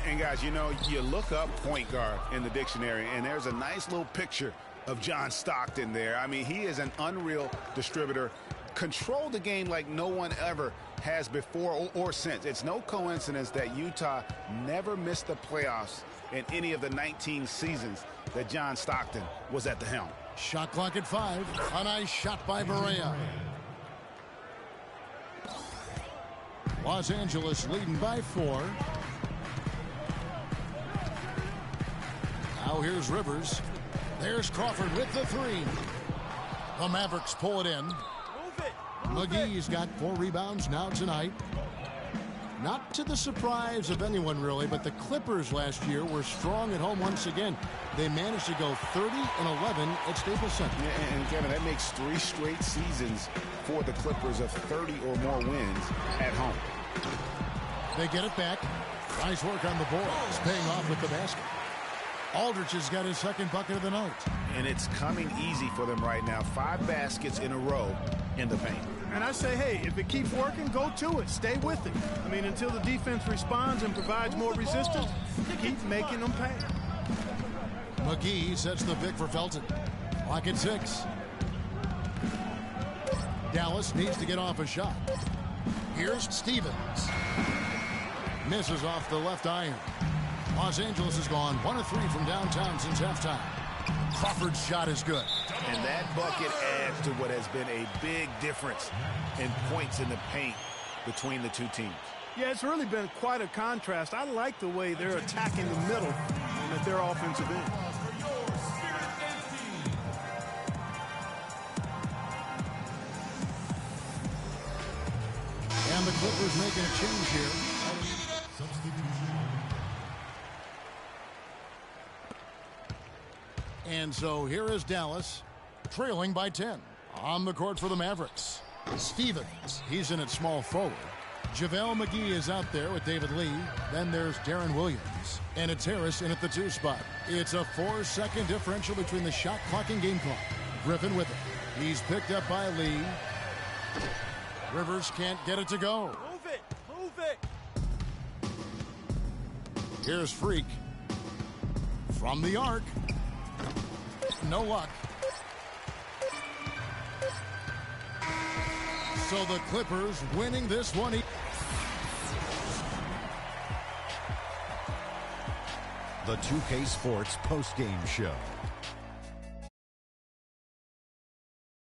And guys, you know, you look up point guard in the dictionary, and there's a nice little picture of John Stockton there. I mean, he is an unreal distributor. Controlled the game like no one ever has before or since. It's no coincidence that Utah never missed the playoffs in any of the 19 seasons that John Stockton was at the helm. Shot clock at 5. A nice shot by Barea. Los Angeles leading by 4. Now here's Rivers. There's Crawford with the 3. The Mavericks pull it in. McGee's got 4 rebounds now tonight. Not to the surprise of anyone, really, but the Clippers last year were strong at home once again. They managed to go 30-11 at Staples Center. Yeah, and Kevin, that makes 3 straight seasons for the Clippers of 30 or more wins at home. They get it back. Nice work on the boards, paying off with the basket. Aldridge has got his second bucket of the night. And it's coming easy for them right now. 5 baskets in a row in the paint. And I say, hey, if it keeps working, go to it. Stay with it. I mean, until the defense responds and provides more resistance, keep making them pay. McGee sets the pick for Felton. Clock at 6. Dallas needs to get off a shot. Here's Stevens. Misses off the left iron. Los Angeles has gone 1 of 3 from downtown since halftime. Crawford's shot is good. And that bucket adds to what has been a big difference in points in the paint between the two teams. Yeah, it's really been quite a contrast. I like the way they're attacking the middle at their offensive end. And the Clippers making a change here. And so here is Dallas, trailing by 10. On the court for the Mavericks. Stevens, he's in at small forward. JaVale McGee is out there with David Lee. Then there's Darren Williams. And it's Harris in at the 2 spot. It's a 4-second differential between the shot clock and game clock. Griffin with it. He's picked up by Lee. Rivers can't get it to go. Move it! Move it! Here's Freak. From the arc. No luck. So the Clippers winning this one. The 2K Sports postgame show.